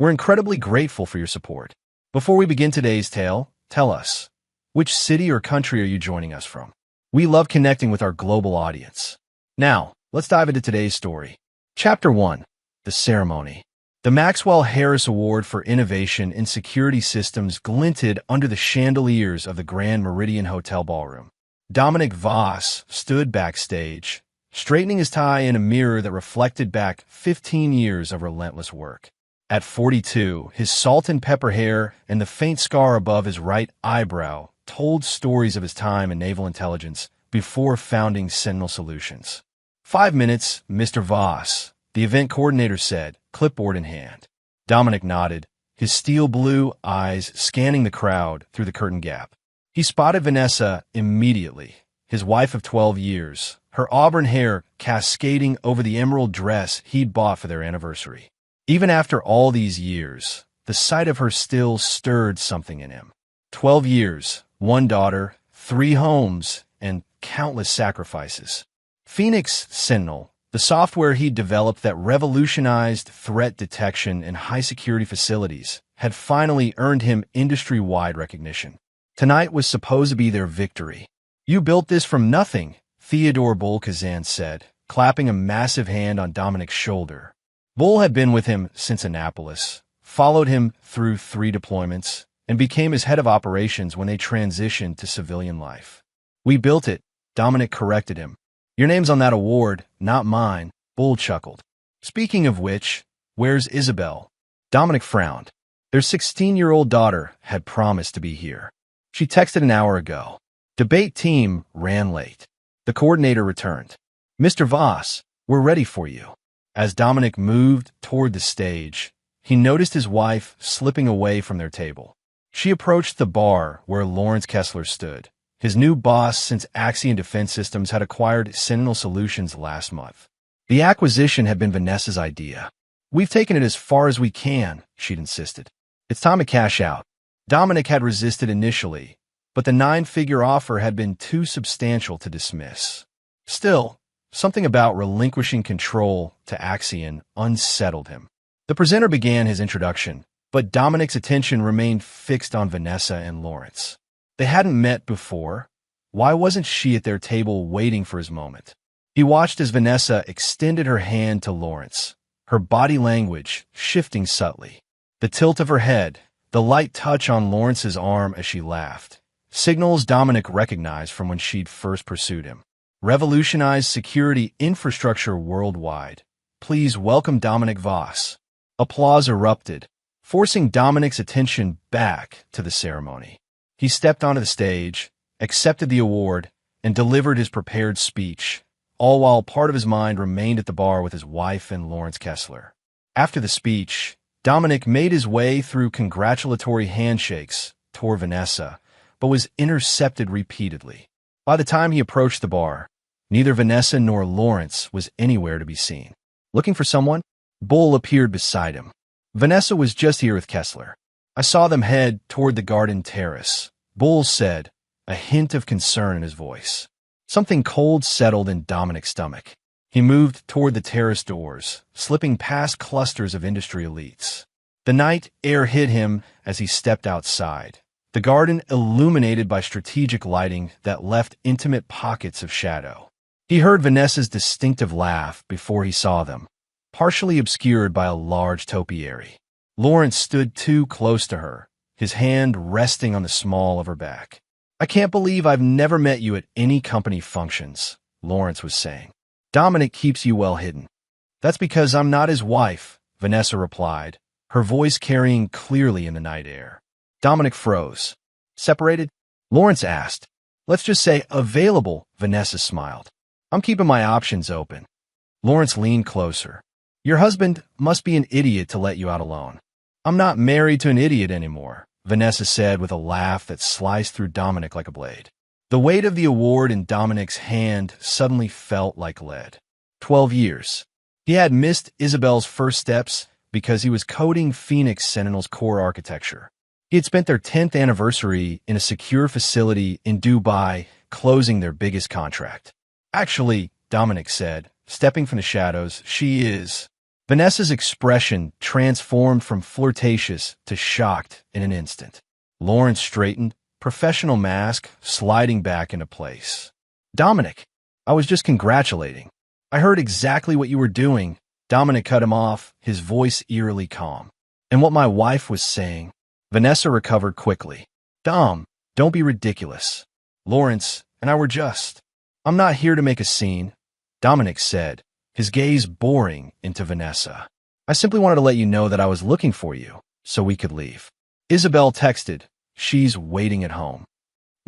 We're incredibly grateful for your support. Before we begin today's tale, tell us, which city or country are you joining us from? We love connecting with our global audience. Now, let's dive into today's story. Chapter 1. The Ceremony. The Maxwell Harris Award for Innovation in Security Systems glinted under the chandeliers of the Grand Meridian Hotel ballroom. Dominic Voss stood backstage, straightening his tie in a mirror that reflected back 15 years of relentless work. At 42, his salt and pepper hair and the faint scar above his right eyebrow told stories of his time in naval intelligence before founding Sentinel Solutions. 5 minutes, Mr. Voss, the event coordinator said, clipboard in hand. Dominic nodded, his steel blue eyes scanning the crowd through the curtain gap. He spotted Vanessa immediately, his wife of 12 years, her auburn hair cascading over the emerald dress he'd bought for their anniversary. Even after all these years, the sight of her still stirred something in him. 12 years, 1 daughter, 3 homes, and countless sacrifices. Phoenix Sentinel, the software he'd developed that revolutionized threat detection in high-security facilities, had finally earned him industry-wide recognition. Tonight was supposed to be their victory. You built this from nothing, Theodore Bull Kazan said, clapping a massive hand on Dominic's shoulder. Bull had been with him since Annapolis, followed him through 3 deployments, and became his head of operations when they transitioned to civilian life. We built it, Dominic corrected him. Your name's on that award, not mine, Bull chuckled. Speaking of which, where's Isabel? Dominic frowned. Their 16-year-old daughter had promised to be here. She texted an hour ago. Debate team ran late. The coordinator returned. Mr. Voss, we're ready for you. As Dominic moved toward the stage, he noticed his wife slipping away from their table. She approached the bar where Lawrence Kessler stood, his new boss since Axion Defense Systems had acquired Sentinel Solutions last month. The acquisition had been Vanessa's idea. We've taken it as far as we can, she'd insisted. It's time to cash out. Dominic had resisted initially, but the 9-figure offer had been too substantial to dismiss. Still, something about relinquishing control to Axion unsettled him. The presenter began his introduction, but Dominic's attention remained fixed on Vanessa and Lawrence. They hadn't met before. Why wasn't she at their table waiting for his moment? He watched as Vanessa extended her hand to Lawrence, her body language shifting subtly. The tilt of her head, the light touch on Lawrence's arm as she laughed, signals Dominic recognized from when she'd first pursued him. Revolutionized security infrastructure worldwide. Please welcome Dominic Voss. Applause erupted, forcing Dominic's attention back to the ceremony. He stepped onto the stage, accepted the award, and delivered his prepared speech, all while part of his mind remained at the bar with his wife and Lawrence Kessler. After the speech, Dominic made his way through congratulatory handshakes toward Vanessa, but was intercepted repeatedly. By the time he approached the bar, neither Vanessa nor Lawrence was anywhere to be seen. Looking for someone? Bull appeared beside him. Vanessa was just here with Kessler. I saw them head toward the garden terrace, Bull said, a hint of concern in his voice. Something cold settled in Dominic's stomach. He moved toward the terrace doors, slipping past clusters of industry elites. The night air hit him as he stepped outside, the garden illuminated by strategic lighting that left intimate pockets of shadow. He heard Vanessa's distinctive laugh before he saw them, partially obscured by a large topiary. Lawrence stood too close to her, his hand resting on the small of her back. I can't believe I've never met you at any company functions, Lawrence was saying. Dominic keeps you well hidden. That's because I'm not his wife, Vanessa replied, her voice carrying clearly in the night air. Dominic froze. Separated? Lawrence asked. Let's just say available, Vanessa smiled. I'm keeping my options open. Lawrence leaned closer. Your husband must be an idiot to let you out alone. I'm not married to an idiot anymore, Vanessa said with a laugh that sliced through Dominic like a blade. The weight of the award in Dominic's hand suddenly felt like lead. 12 years. He had missed Isabel's first steps because he was coding Phoenix Sentinel's core architecture. He had spent their 10th anniversary in a secure facility in Dubai, closing their biggest contract. Actually, Dominic said, stepping from the shadows, she is. Vanessa's expression transformed from flirtatious to shocked in an instant. Lawrence straightened, professional mask sliding back into place. Dominic, I was just congratulating. I heard exactly what you were doing. Dominic cut him off, his voice eerily calm. And what my wife was saying. Vanessa recovered quickly. Dom, don't be ridiculous. Lawrence and I were just. I'm not here to make a scene, Dominic said, his gaze boring into Vanessa. I simply wanted to let you know that I was looking for you, so we could leave. Isabel texted, she's waiting at home.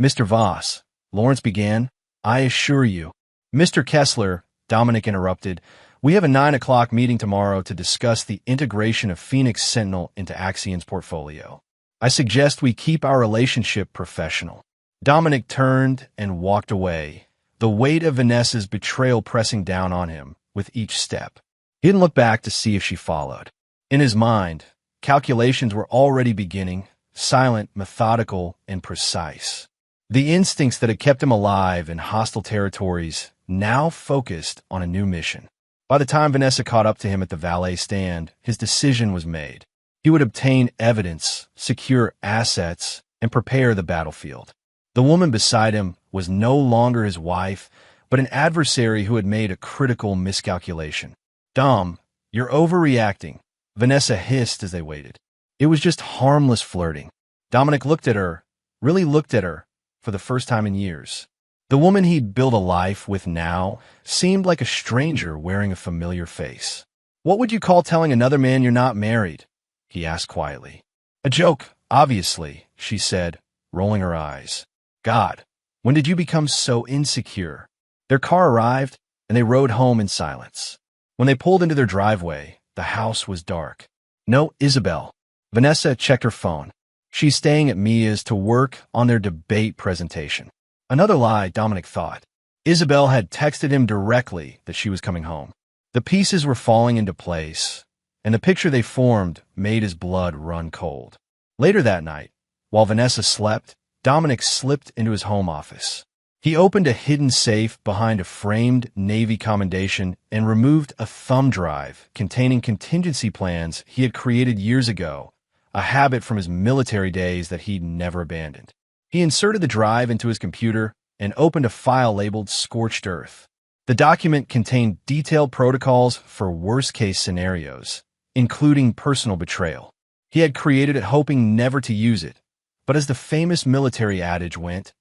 Mr. Voss, Lawrence began, I assure you. Mr. Kessler, Dominic interrupted, we have a 9 o'clock meeting tomorrow to discuss the integration of Phoenix Sentinel into Axion's portfolio. I suggest we keep our relationship professional. Dominic turned and walked away, the weight of Vanessa's betrayal pressing down on him with each step. He didn't look back to see if she followed. In his mind, calculations were already beginning, silent, methodical, and precise. The instincts that had kept him alive in hostile territories now focused on a new mission. By the time Vanessa caught up to him at the valet stand, his decision was made. He would obtain evidence, secure assets, and prepare the battlefield. The woman beside him was no longer his wife, but an adversary who had made a critical miscalculation. Dom, you're overreacting, Vanessa hissed as they waited. It was just harmless flirting. Dominic looked at her, really looked at her, for the first time in years. The woman he'd built a life with now seemed like a stranger wearing a familiar face. What would you call telling another man you're not married? He asked quietly. A joke, obviously, she said, rolling her eyes. God, when did you become so insecure? Their car arrived, and they rode home in silence. When they pulled into their driveway, the house was dark. No Isabel. Vanessa checked her phone. She's staying at Mia's to work on their debate presentation. Another lie, Dominic thought. Isabel had texted him directly that she was coming home. The pieces were falling into place, and the picture they formed made his blood run cold. Later that night, while Vanessa slept, Dominic slipped into his home office. He opened a hidden safe behind a framed Navy commendation and removed a thumb drive containing contingency plans he had created years ago, a habit from his military days that he'd never abandoned. He inserted the drive into his computer and opened a file labeled Scorched Earth. The document contained detailed protocols for worst-case scenarios, including personal betrayal. He had created it hoping never to use it, but as the famous military adage went,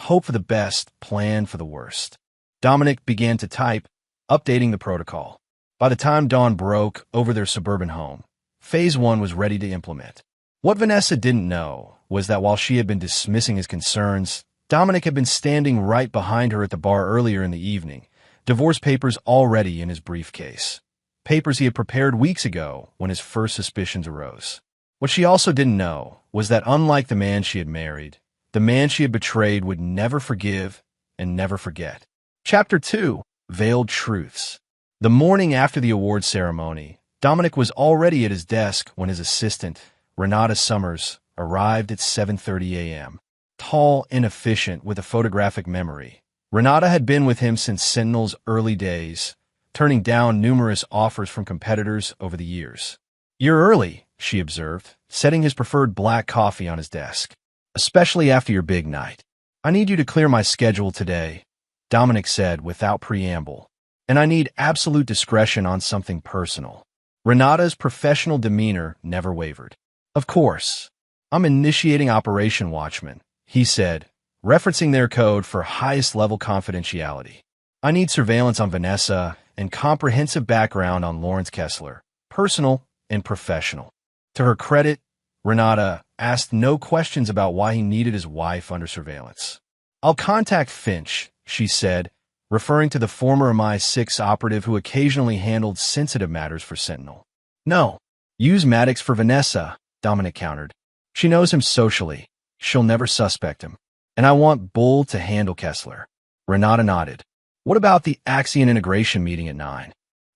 hope for the best, plan for the worst. Dominic began to type, updating the protocol. By the time dawn broke over their suburban home, Phase 1 was ready to implement. What Vanessa didn't know was that while she had been dismissing his concerns, Dominic had been standing right behind her at the bar earlier in the evening, divorce papers already in his briefcase. Papers he had prepared weeks ago when his first suspicions arose. What she also didn't know was that unlike the man she had married, the man she had betrayed would never forgive and never forget. Chapter 2, Veiled Truths. The morning after the award ceremony, Dominic was already at his desk when his assistant, Renata Summers, arrived at 7:30 a.m. Tall and efficient with a photographic memory, Renata had been with him since Sentinel's early days, turning down numerous offers from competitors over the years. You're early, she observed, setting his preferred black coffee on his desk. Especially after your big night. I need you to clear my schedule today, Dominic said without preamble. And I need absolute discretion on something personal. Renata's professional demeanor never wavered. Of course. I'm initiating Operation Watchman, he said, referencing their code for highest-level confidentiality. I need surveillance on Vanessa and comprehensive background on Lawrence Kessler, personal and professional. To her credit, Renata asked no questions about why he needed his wife under surveillance. I'll contact Finch, she said, referring to the former MI6 operative who occasionally handled sensitive matters for Sentinel. No, use Maddox for Vanessa, Dominic countered. She knows him socially. She'll never suspect him. And I want Bull to handle Kessler. Renata nodded. What about the Axion integration meeting at 9?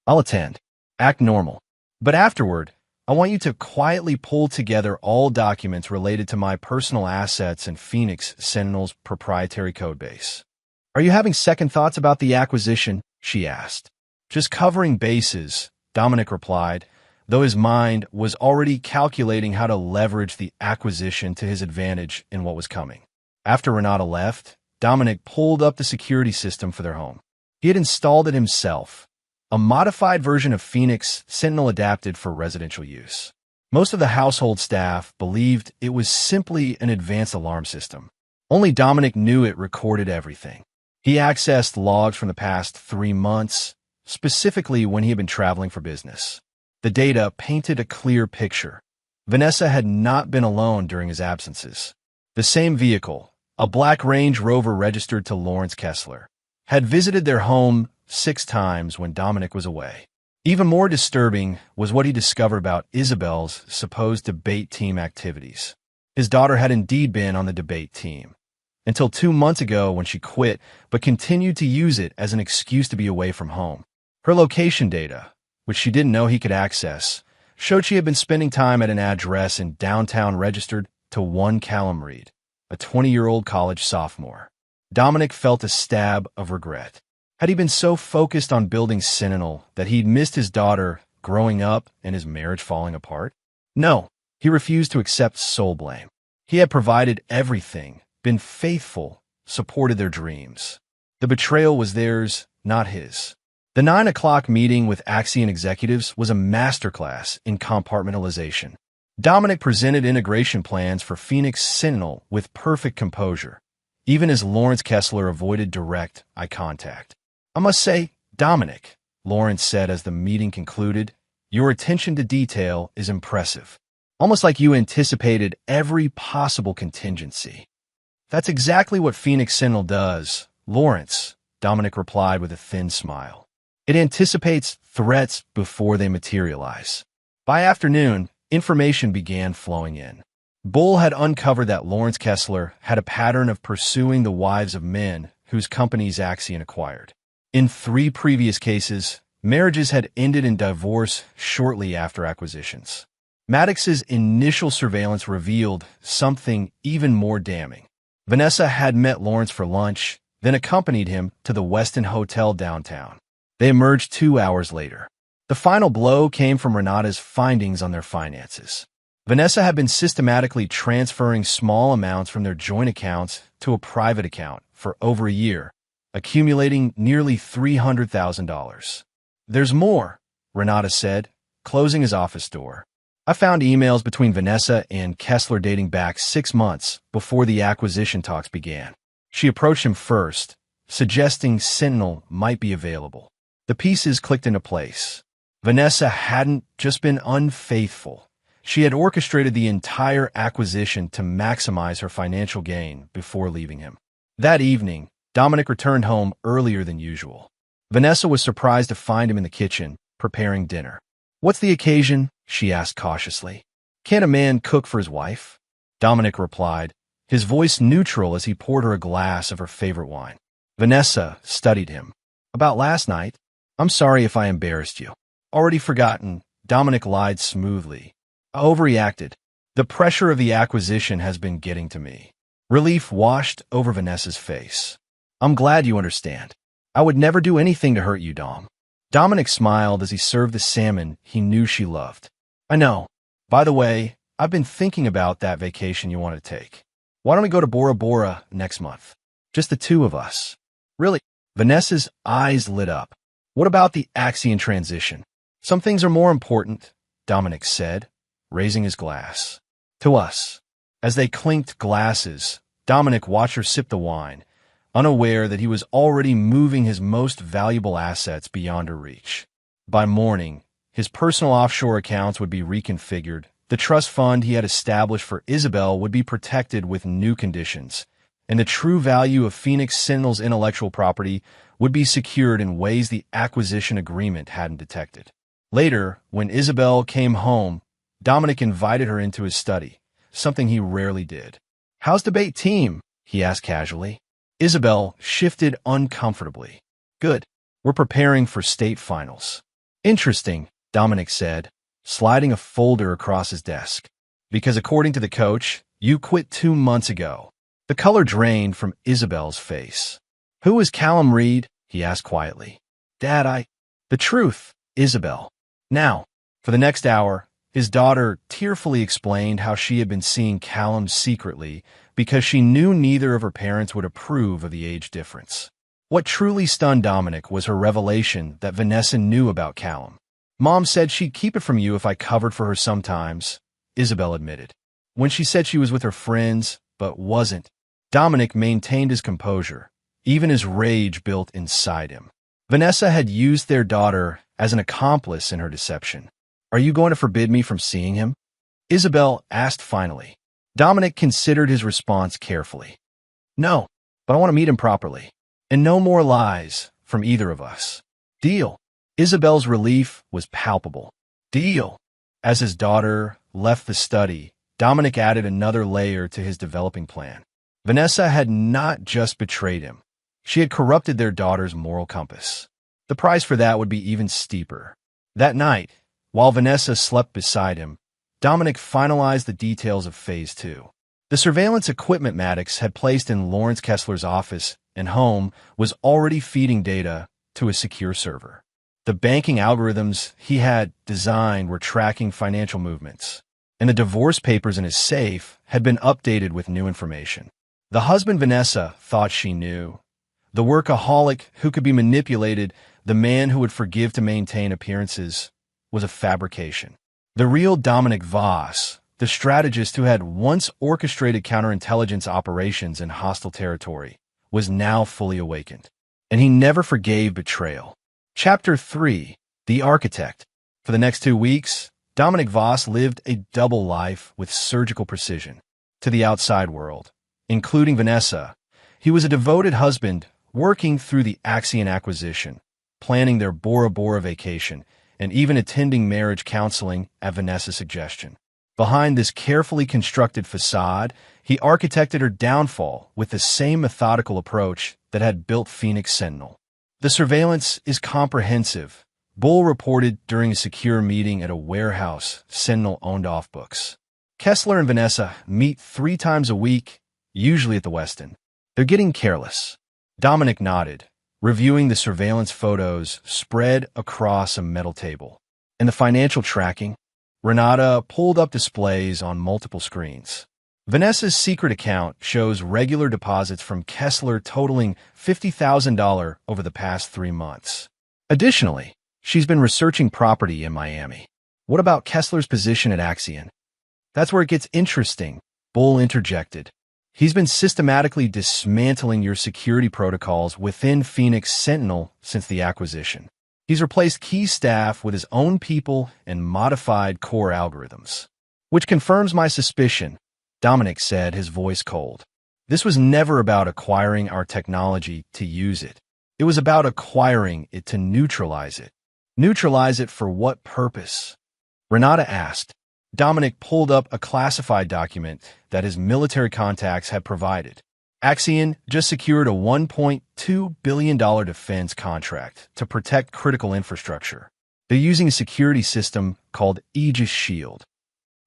I'll attend. Act normal. But afterward, I want you to quietly pull together all documents related to my personal assets and Phoenix Sentinel's proprietary codebase. Are you having second thoughts about the acquisition? She asked. Just covering bases, Dominic replied, though his mind was already calculating how to leverage the acquisition to his advantage in what was coming. After Renata left, Dominic pulled up the security system for their home. He had installed it himself, a modified version of Phoenix Sentinel adapted for residential use. Most of the household staff believed it was simply an advanced alarm system. Only Dominic knew it recorded everything. He accessed logs from the past 3 months, specifically when he had been traveling for business. The data painted a clear picture. Vanessa had not been alone during his absences. The same vehicle, a black Range Rover registered to Lawrence Kessler, had visited their home 6 times when Dominic was away. Even more disturbing was what he discovered about Isabel's supposed debate team activities. His daughter had indeed been on the debate team, until 2 months ago when she quit, but continued to use it as an excuse to be away from home. Her location data, which she didn't know he could access, showed she had been spending time at an address in downtown registered to one Callum Reed, a 20-year-old college sophomore. Dominic felt a stab of regret. Had he been so focused on building Sentinel that he'd missed his daughter growing up and his marriage falling apart? No, he refused to accept sole blame. He had provided everything, been faithful, supported their dreams. The betrayal was theirs, not his. The 9 o'clock meeting with Axion executives was a masterclass in compartmentalization. Dominic presented integration plans for Phoenix Sentinel with perfect composure, even as Lawrence Kessler avoided direct eye contact. I must say, Dominic, Lawrence said as the meeting concluded, your attention to detail is impressive. Almost like you anticipated every possible contingency. That's exactly what Phoenix Sentinel does, Lawrence, Dominic replied with a thin smile. It anticipates threats before they materialize. By afternoon, information began flowing in. Bull had uncovered that Lawrence Kessler had a pattern of pursuing the wives of men whose companies Axion acquired. In 3 previous cases, marriages had ended in divorce shortly after acquisitions. Maddox's initial surveillance revealed something even more damning. Vanessa had met Lawrence for lunch, then accompanied him to the Westin Hotel downtown. They emerged 2 hours later. The final blow came from Renata's findings on their finances. Vanessa had been systematically transferring small amounts from their joint accounts to a private account for over a year, accumulating nearly $300,000. There's more, Renata said, closing his office door. I found emails between Vanessa and Kessler dating back 6 months before the acquisition talks began. She approached him first, suggesting Sentinel might be available. The pieces clicked into place. Vanessa hadn't just been unfaithful. She had orchestrated the entire acquisition to maximize her financial gain before leaving him. That evening, Dominic returned home earlier than usual. Vanessa was surprised to find him in the kitchen, preparing dinner. What's the occasion? She asked cautiously. Can't a man cook for his wife? Dominic replied, his voice neutral as he poured her a glass of her favorite wine. Vanessa studied him. About last night? I'm sorry if I embarrassed you. Already forgotten, Dominic lied smoothly. I overreacted. The pressure of the acquisition has been getting to me. Relief washed over Vanessa's face. I'm glad you understand. I would never do anything to hurt you, Dom. Dominic smiled as he served the salmon he knew she loved. I know. By the way, I've been thinking about that vacation you want to take. Why don't we go to Bora Bora next month? Just the 2 of us. Really? Vanessa's eyes lit up. What about the Axion transition? Some things are more important, Dominic said, raising his glass. To us. As they clinked glasses, Dominic watched her sip the wine, unaware that he was already moving his most valuable assets beyond her reach. By morning, his personal offshore accounts would be reconfigured. The trust fund he had established for Isabel would be protected with new conditions, and the true value of Phoenix Sentinel's intellectual property would be secured in ways the acquisition agreement hadn't detected. Later, when Isabel came home, Dominic invited her into his study, something he rarely did. How's debate team? He asked casually. Isabel shifted uncomfortably. Good. We're preparing for state finals. Interesting, Dominic said, sliding a folder across his desk. Because according to the coach, you quit 2 months ago. The color drained from Isabel's face. Who is Callum Reed? He asked quietly. Dad, The truth, Isabel. Now, for the next hour, his daughter tearfully explained how she had been seeing Callum secretly because she knew neither of her parents would approve of the age difference. What truly stunned Dominic was her revelation that Vanessa knew about Callum. "Mom said she'd keep it from you if I covered for her sometimes," Isabel admitted. When she said she was with her friends, but wasn't, Dominic maintained his composure, even as rage built inside him. Vanessa had used their daughter as an accomplice in her deception. "Are you going to forbid me from seeing him?" Isabel asked finally. Dominic considered his response carefully. "No, but I want to meet him properly. And no more lies from either of us. Deal." Isabel's relief was palpable. "Deal." As his daughter left the study, Dominic added another layer to his developing plan. Vanessa had not just betrayed him. She had corrupted their daughter's moral compass. The price for that would be even steeper. That night, while Vanessa slept beside him, Dominic finalized the details of Phase 2. The surveillance equipment Maddox had placed in Lawrence Kessler's office and home was already feeding data to a secure server. The banking algorithms he had designed were tracking financial movements, and the divorce papers in his safe had been updated with new information. The husband Vanessa thought she knew. The workaholic who could be manipulated, the man who would forgive to maintain appearances, was a fabrication. The real Dominic Voss, the strategist who had once orchestrated counterintelligence operations in hostile territory, was now fully awakened. And he never forgave betrayal. Chapter 3. The Architect. For the next 2 weeks, Dominic Voss lived a double life with surgical precision. To the outside world, including Vanessa, he was a devoted husband working through the Axion acquisition, planning their Bora Bora vacation, and even attending marriage counseling at Vanessa's suggestion. Behind this carefully constructed facade, he architected her downfall with the same methodical approach that had built Phoenix Sentinel. "The surveillance is comprehensive," Bull reported during a secure meeting at a warehouse Sentinel owned off books. "Kessler and Vanessa meet 3 times a week, usually at the Westin. They're getting careless." Dominic nodded, reviewing the surveillance photos spread across a metal table. "And the financial tracking?" Renata pulled up displays on multiple screens. "Vanessa's secret account shows regular deposits from Kessler totaling $50,000 over the past 3 months. Additionally, she's been researching property in Miami." "What about Kessler's position at Axion?" "That's where it gets interesting," Bull interjected. "He's been systematically dismantling your security protocols within Phoenix Sentinel since the acquisition. He's replaced key staff with his own people and modified core algorithms." "Which confirms my suspicion," Dominic said, his voice cold. "This was never about acquiring our technology to use it. It was about acquiring it to neutralize it." "Neutralize it for what purpose?" Renata asked. Dominic pulled up a classified document that his military contacts had provided. Axion just secured a $1.2 billion defense contract to protect critical infrastructure. They're using a security system called Aegis Shield.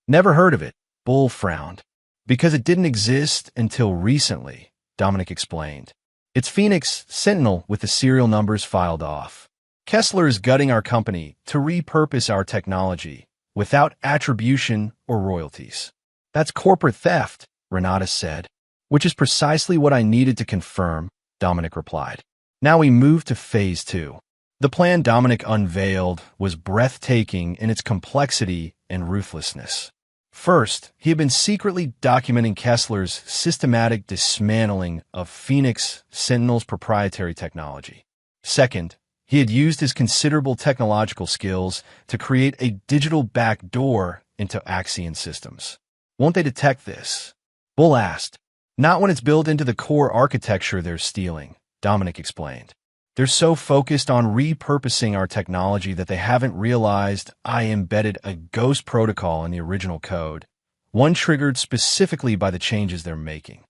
"Never heard of it," Bull frowned. "Because it didn't exist until recently," Dominic explained. "It's Phoenix Sentinel with the serial numbers filed off. Kessler is gutting our company to repurpose our technology without attribution or royalties." "That's corporate theft," Renata said. "Which is precisely what I needed to confirm," Dominic replied. Now we move to Phase 2. The plan Dominic unveiled was breathtaking in its complexity and ruthlessness. First, he had been secretly documenting Kessler's systematic dismantling of Phoenix Sentinel's proprietary technology. Second, he had used his considerable technological skills to create a digital backdoor into Axion systems. "Won't they detect this?" Bull asked. "Not when it's built into the core architecture they're stealing," Dominic explained. "They're so focused on repurposing our technology that they haven't realized I embedded a ghost protocol in the original code, one triggered specifically by the changes they're making."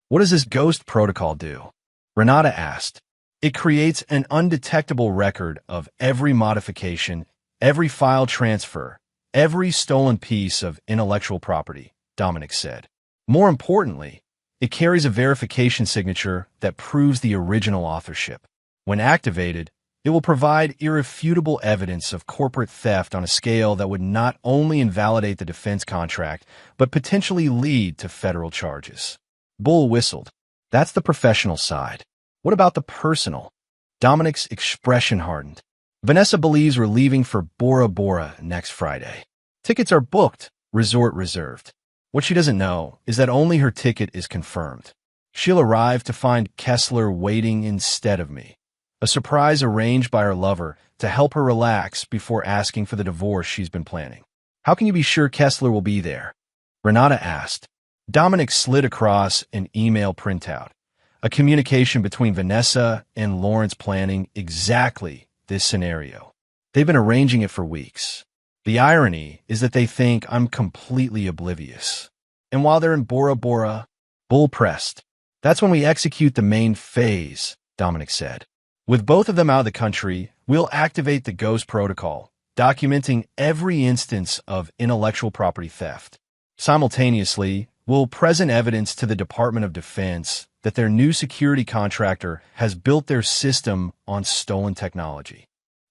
"What does this ghost protocol do?" Renata asked. "It creates an undetectable record of every modification, every file transfer, every stolen piece of intellectual property," Dominic said. "More importantly, it carries a verification signature that proves the original authorship. When activated, It will provide irrefutable evidence of corporate theft on a scale that would not only invalidate the defense contract, but potentially lead to federal charges. Bull whistled. That's the professional side. What about the personal? Dominic's expression hardened. Vanessa believes we're leaving for Bora Bora next Friday. Tickets are booked, resort reserved. What she doesn't know is that only her ticket is confirmed. She'll arrive to find Kessler waiting instead of me. A surprise arranged by her lover to help her relax before asking for the divorce she's been planning. How can you be sure Kessler will be there? Renata asked. Dominic slid across an email printout, a communication between Vanessa and Lawrence planning exactly this scenario. They've been arranging it for weeks. The irony is that they think I'm completely oblivious. And while they're in Bora Bora, Bull pressed. That's when we execute the main phase, Dominic said. With both of them out of the country, we'll activate the Ghost Protocol, documenting every instance of intellectual property theft. Simultaneously, we'll present evidence to the Department of Defense that their new security contractor has built their system on stolen technology.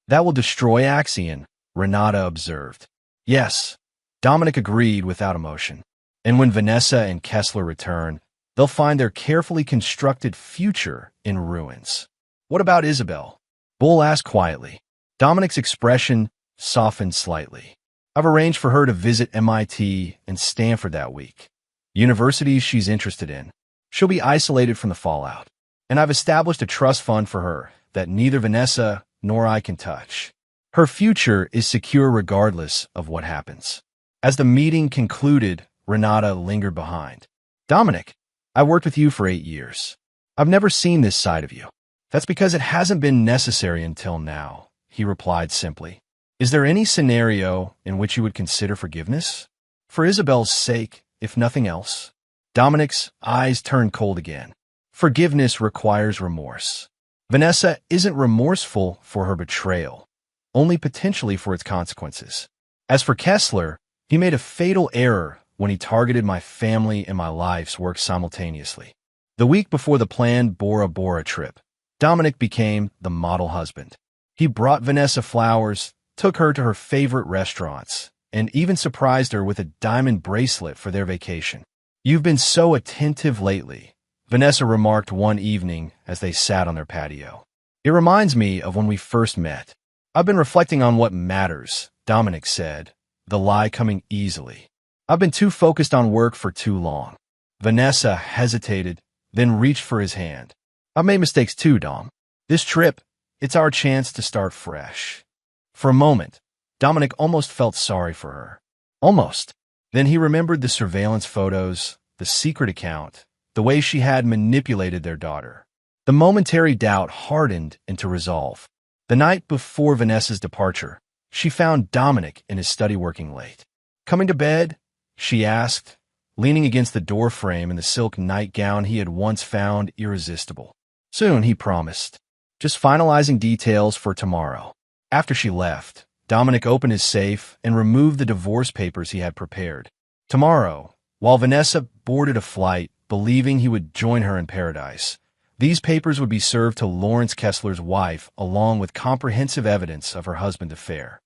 That will destroy Axion, Renata observed. Yes, Dominic agreed without emotion. And when Vanessa and Kessler return, they'll find their carefully constructed future in ruins. What about Isabel? Bull asked quietly. Dominic's expression softened slightly. I've arranged for her to visit MIT and Stanford that week. Universities she's interested in. She'll be isolated from the fallout. And I've established a trust fund for her that neither Vanessa nor I can touch. Her future is secure regardless of what happens. As the meeting concluded, Renata lingered behind. Dominic, I worked with you for 8 years. I've never seen this side of you. That's because it hasn't been necessary until now, he replied simply. Is there any scenario in which you would consider forgiveness? For Isabel's sake, if nothing else. Dominic's eyes turned cold again. Forgiveness requires remorse. Vanessa isn't remorseful for her betrayal, only potentially for its consequences. As for Kessler, he made a fatal error when he targeted my family and my life's work simultaneously. The week before the planned Bora Bora trip, Dominic became the model husband. He brought Vanessa flowers, took her to her favorite restaurants, and even surprised her with a diamond bracelet for their vacation. You've been so attentive lately, Vanessa remarked one evening as they sat on their patio. It reminds me of when we first met. I've been reflecting on what matters, Dominic said, the lie coming easily. I've been too focused on work for too long. Vanessa hesitated, then reached for his hand. I've made mistakes too, Dom. This trip, it's our chance to start fresh. For a moment, Dominic almost felt sorry for her. Almost. Then he remembered the surveillance photos, the secret account, the way she had manipulated their daughter. The momentary doubt hardened into resolve. The night before Vanessa's departure, she found Dominic in his study working late. Coming to bed? She asked, leaning against the doorframe in the silk nightgown he had once found irresistible. Soon, he promised. Just finalizing details for tomorrow. After she left, Dominic opened his safe and removed the divorce papers he had prepared. Tomorrow, while Vanessa boarded a flight, believing he would join her in paradise, these papers would be served to Lawrence Kessler's wife along with comprehensive evidence of her husband's affair.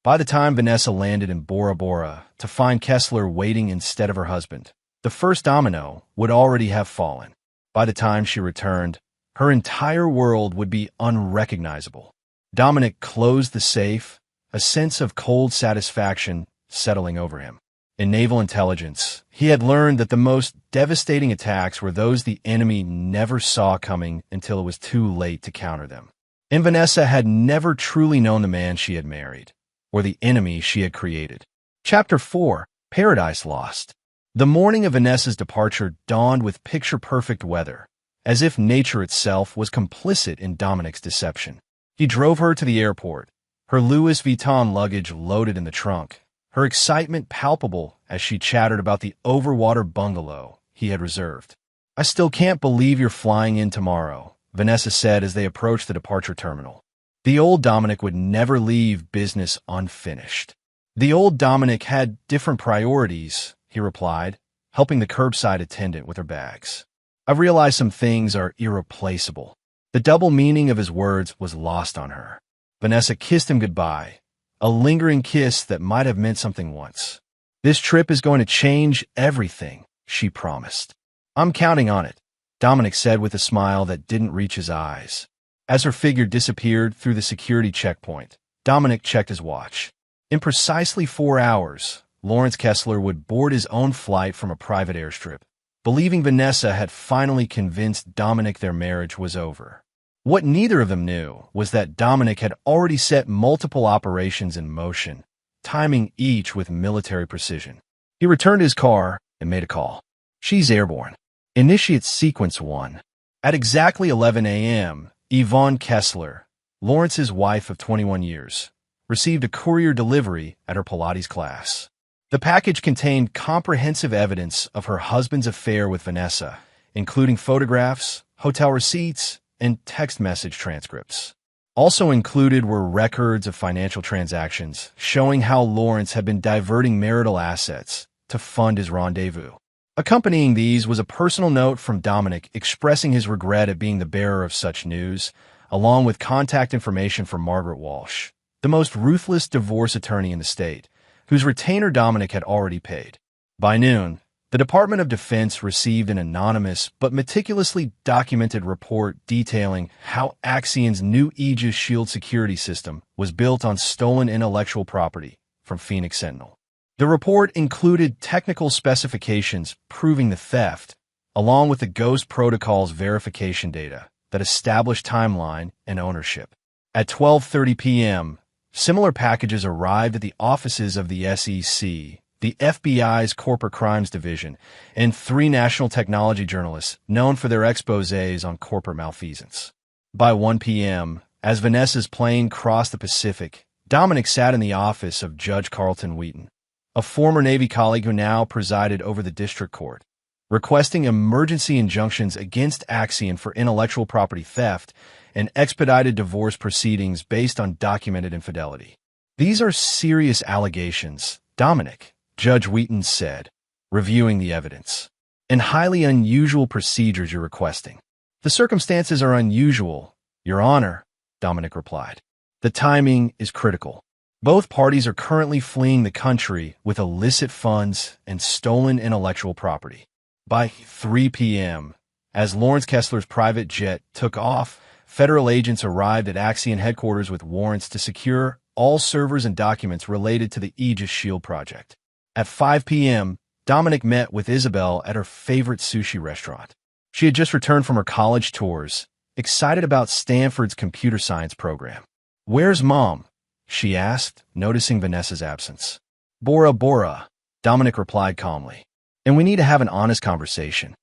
By the time Vanessa landed in Bora Bora to find Kessler waiting instead of her husband, the first domino would already have fallen. By the time she returned, her entire world would be unrecognizable. Dominic closed the safe, a sense of cold satisfaction settling over him. In naval intelligence, he had learned that the most devastating attacks were those the enemy never saw coming until it was too late to counter them. And Vanessa had never truly known the man she had married, or the enemy she had created. Chapter 4, Paradise Lost. The morning of Vanessa's departure dawned with picture-perfect weather, as if nature itself was complicit in Dominic's deception. He drove her to the airport, her Louis Vuitton luggage loaded in the trunk, her excitement palpable as she chattered about the overwater bungalow he had reserved. I still can't believe you're flying in tomorrow, Vanessa said as they approached the departure terminal. The old Dominic would never leave business unfinished. The old Dominic had different priorities, he replied, helping the curbside attendant with her bags. I've realized some things are irreplaceable. The double meaning of his words was lost on her. Vanessa kissed him goodbye, a lingering kiss that might have meant something once. "This trip is going to change everything," she promised. "I'm counting on it," Dominic said with a smile that didn't reach his eyes. As her figure disappeared through the security checkpoint, Dominic checked his watch. In precisely 4 hours, Lawrence Kessler would board his own flight from a private airstrip, believing Vanessa had finally convinced Dominic their marriage was over. What neither of them knew was that Dominic had already set multiple operations in motion, timing each with military precision. He returned his car and made a call. "She's airborne. Initiate sequence 1. At exactly 11 a.m., Yvonne Kessler, Lawrence's wife of 21 years, received a courier delivery at her Pilates class. The package contained comprehensive evidence of her husband's affair with Vanessa, including photographs, hotel receipts, and text message transcripts. Also included were records of financial transactions showing how Lawrence had been diverting marital assets to fund his rendezvous. Accompanying these was a personal note from Dominic expressing his regret at being the bearer of such news, along with contact information from Margaret Walsh, the most ruthless divorce attorney in the state, whose retainer Dominic had already paid. By noon, the Department of Defense received an anonymous but meticulously documented report detailing how Axion's new Aegis Shield security system was built on stolen intellectual property from Phoenix Sentinel. The report included technical specifications proving the theft, along with the Ghost Protocol's verification data that established timeline and ownership. At 12:30 p.m., similar packages arrived at the offices of the SEC, the FBI's Corporate Crimes Division, and 3 national technology journalists known for their exposés on corporate malfeasance. By 1 p.m., as Vanessa's plane crossed the Pacific, Dominic sat in the office of Judge Carlton Wheaton, a former Navy colleague who now presided over the district court, requesting emergency injunctions against Axion for intellectual property theft and expedited divorce proceedings based on documented infidelity. "These are serious allegations, Dominic," Judge Wheaton said, reviewing the evidence, "and highly unusual procedures you're requesting." "The circumstances are unusual, Your Honor," Dominic replied. "The timing is critical. Both parties are currently fleeing the country with illicit funds and stolen intellectual property." By 3 p.m., as Lawrence Kessler's private jet took off, federal agents arrived at Axion headquarters with warrants to secure all servers and documents related to the Aegis Shield project. At 5 p.m., Dominic met with Isabel at her favorite sushi restaurant. She had just returned from her college tours, excited about Stanford's computer science program. "Where's Mom?" she asked, noticing Vanessa's absence. Bora Bora," Dominic replied calmly. "And we need to have an honest conversation."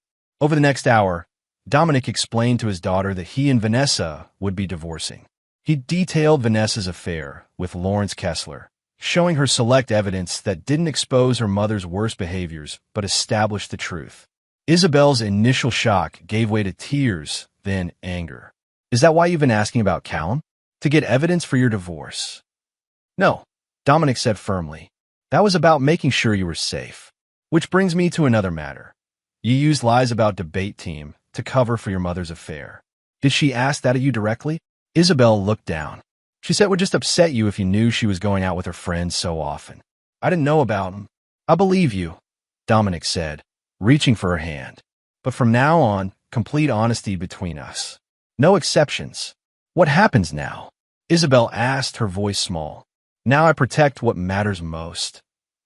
Over the next hour, Dominic explained to his daughter that he and Vanessa would be divorcing. He detailed Vanessa's affair with Lawrence Kessler, showing her select evidence that didn't expose her mother's worst behaviors but established the truth. Isabel's initial shock gave way to tears, then anger. "Is that why you've been asking about Callum? To get evidence for your divorce?" "No," Dominic said firmly. "That was about making sure you were safe. Which brings me to another matter. You used lies about debate team to cover for your mother's affair. Did she ask that of you directly?" Isabel looked down. "She said it would just upset you if you knew she was going out with her friends so often." "I didn't know about him." "I believe you," Dominic said, reaching for her hand. "But from now on, complete honesty between us. No exceptions." "What happens now?" Isabel asked, her voice small. "Now I protect what matters most.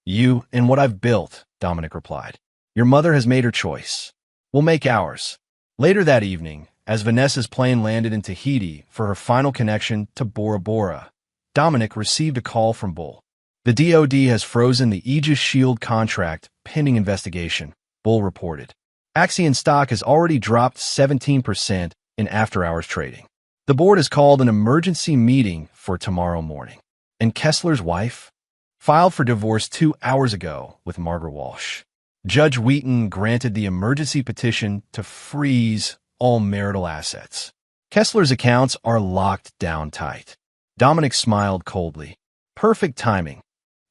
You and what I've built," Dominic replied. "Your mother has made her choice. We'll make ours." Later that evening, as Vanessa's plane landed in Tahiti for her final connection to Bora Bora, Dominic received a call from Bull. "The DoD has frozen the Aegis Shield contract pending investigation," Bull reported. "Axion stock has already dropped 17% in after-hours trading. The board has called an emergency meeting for tomorrow morning." "And Kessler's wife?" "Filed for divorce 2 hours ago with Margaret Walsh." Judge Wheaton granted the emergency petition to freeze all marital assets. "Kessler's accounts are locked down tight." Dominic smiled coldly. Perfect timing.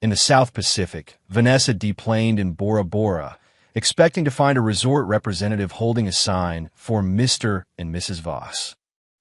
In the South Pacific, Vanessa deplaned in Bora Bora, expecting to find a resort representative holding a sign for Mr. and Mrs. Voss.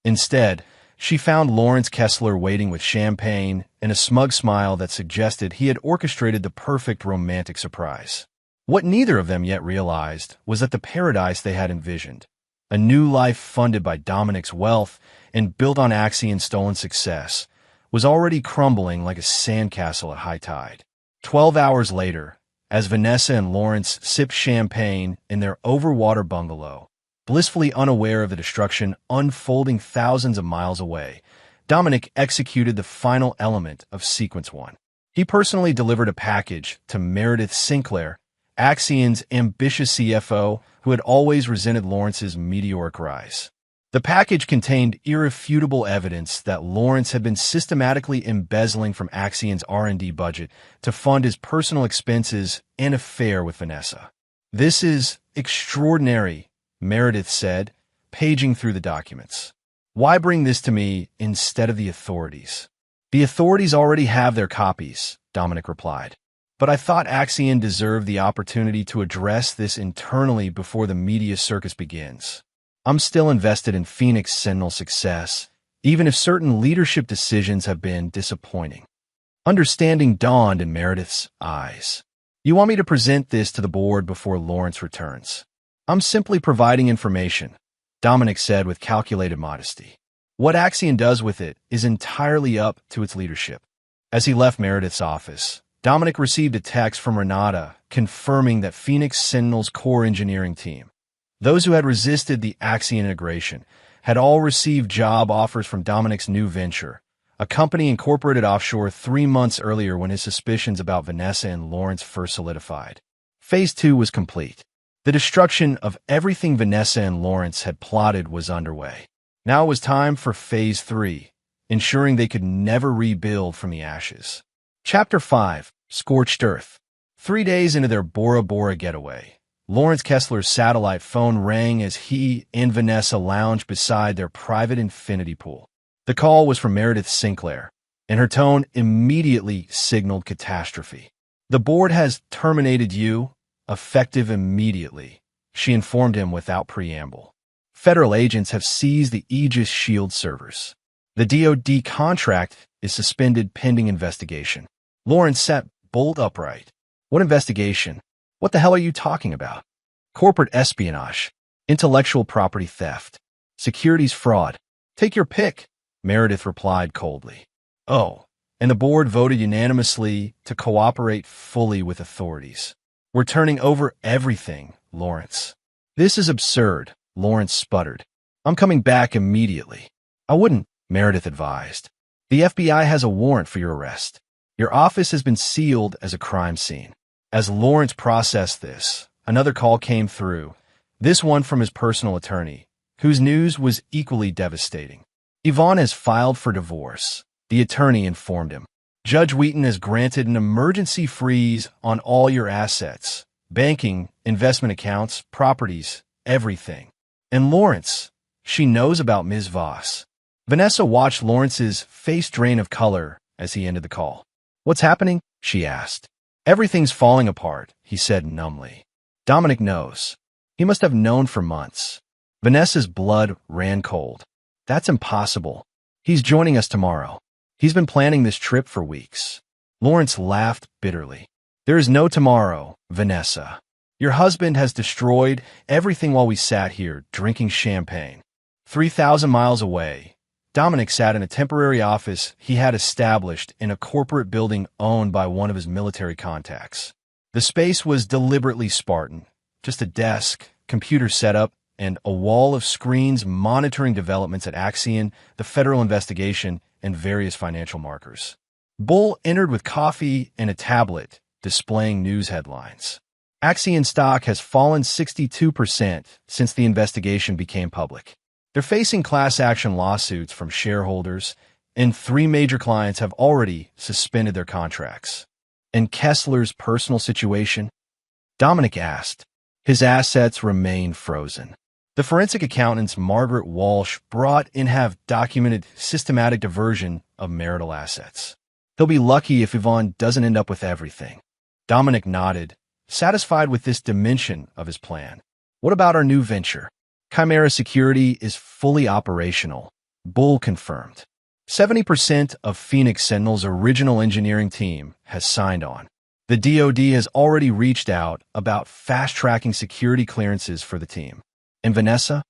Instead, she found Lawrence Kessler waiting with champagne and a smug smile that suggested he had orchestrated the perfect romantic surprise. What neither of them yet realized was that the paradise they had envisioned, a new life funded by Dominic's wealth and built on Axion's stolen success, was already crumbling like a sandcastle at high tide. 12 hours later, as Vanessa and Lawrence sipped champagne in their overwater bungalow, blissfully unaware of the destruction unfolding thousands of miles away, Dominic executed the final element of Sequence 1. He personally delivered a package to Meredith Sinclair, Axion's ambitious CFO, who had always resented Lawrence's meteoric rise. The package contained irrefutable evidence that Lawrence had been systematically embezzling from Axion's R&D budget to fund his personal expenses and affair with Vanessa. "This is extraordinary," Meredith said, paging through the documents. "Why bring this to me instead of the authorities?" "The authorities already have their copies," Dominic replied. "But I thought Axion deserved the opportunity to address this internally before the media circus begins. I'm still invested in Phoenix Sentinel's success, even if certain leadership decisions have been disappointing." Understanding dawned in Meredith's eyes. "You want me to present this to the board before Lawrence returns?" "I'm simply providing information," Dominic said with calculated modesty. "What Axion does with it is entirely up to its leadership." As he left Meredith's office, Dominic received a text from Renata confirming that Phoenix Sentinel's core engineering team, those who had resisted the Axion integration, had all received job offers from Dominic's new venture, a company incorporated offshore 3 months earlier when his suspicions about Vanessa and Lawrence first solidified. Phase 2 was complete. The destruction of everything Vanessa and Lawrence had plotted was underway. Now it was time for Phase 3, ensuring they could never rebuild from the ashes. Chapter 5, Scorched Earth. 3 days into their Bora Bora getaway, Lawrence Kessler's satellite phone rang as he and Vanessa lounged beside their private infinity pool. The call was from Meredith Sinclair, and her tone immediately signaled catastrophe. "The board has terminated you, effective immediately," she informed him without preamble. "Federal agents have seized the Aegis Shield servers. The DoD contract is suspended pending investigation." Lawrence sat bolt upright. "What investigation? What the hell are you talking about?" "Corporate espionage, intellectual property theft, securities fraud. Take your pick," Meredith replied coldly. "Oh, and the board voted unanimously to cooperate fully with authorities. We're turning over everything, Lawrence." "This is absurd," Lawrence sputtered. "I'm coming back immediately." "I wouldn't," Meredith advised. "The FBI has a warrant for your arrest. Your office has been sealed as a crime scene." As Lawrence processed this, another call came through, this one from his personal attorney, whose news was equally devastating. "Yvonne has filed for divorce," the attorney informed him. "Judge Wheaton has granted an emergency freeze on all your assets, banking, investment accounts, properties, everything. And Lawrence, she knows about Ms. Voss." Vanessa watched Lawrence's face drain of color as he ended the call. "What's happening?" she asked. "Everything's falling apart," he said numbly. "Dominic knows. He must have known for months." Vanessa's blood ran cold. "That's impossible. He's joining us tomorrow. He's been planning this trip for weeks." Lawrence laughed bitterly. "There is no tomorrow, Vanessa. Your husband has destroyed everything while we sat here drinking champagne." 3,000 miles away, Dominic sat in a temporary office he had established in a corporate building owned by one of his military contacts. The space was deliberately Spartan, just a desk, computer setup, and a wall of screens monitoring developments at Axion, the federal investigation, and various financial markers. Bull entered with coffee and a tablet, displaying news headlines. Axion stock has fallen 62% since the investigation became public. They're facing class action lawsuits from shareholders, and 3 major clients have already suspended their contracts. "And Kessler's personal situation?" Dominic asked. "His assets remain frozen. The forensic accountants Margaret Walsh brought in have documented systematic diversion of marital assets. He'll be lucky if Yvonne doesn't end up with everything." Dominic nodded, satisfied with this dimension of his plan. "What about our new venture?" "Chimera Security is fully operational," Bull confirmed. 70% of Phoenix Sentinel's original engineering team has signed on. The DoD has already reached out about fast-tracking security clearances for the team. And Vanessa?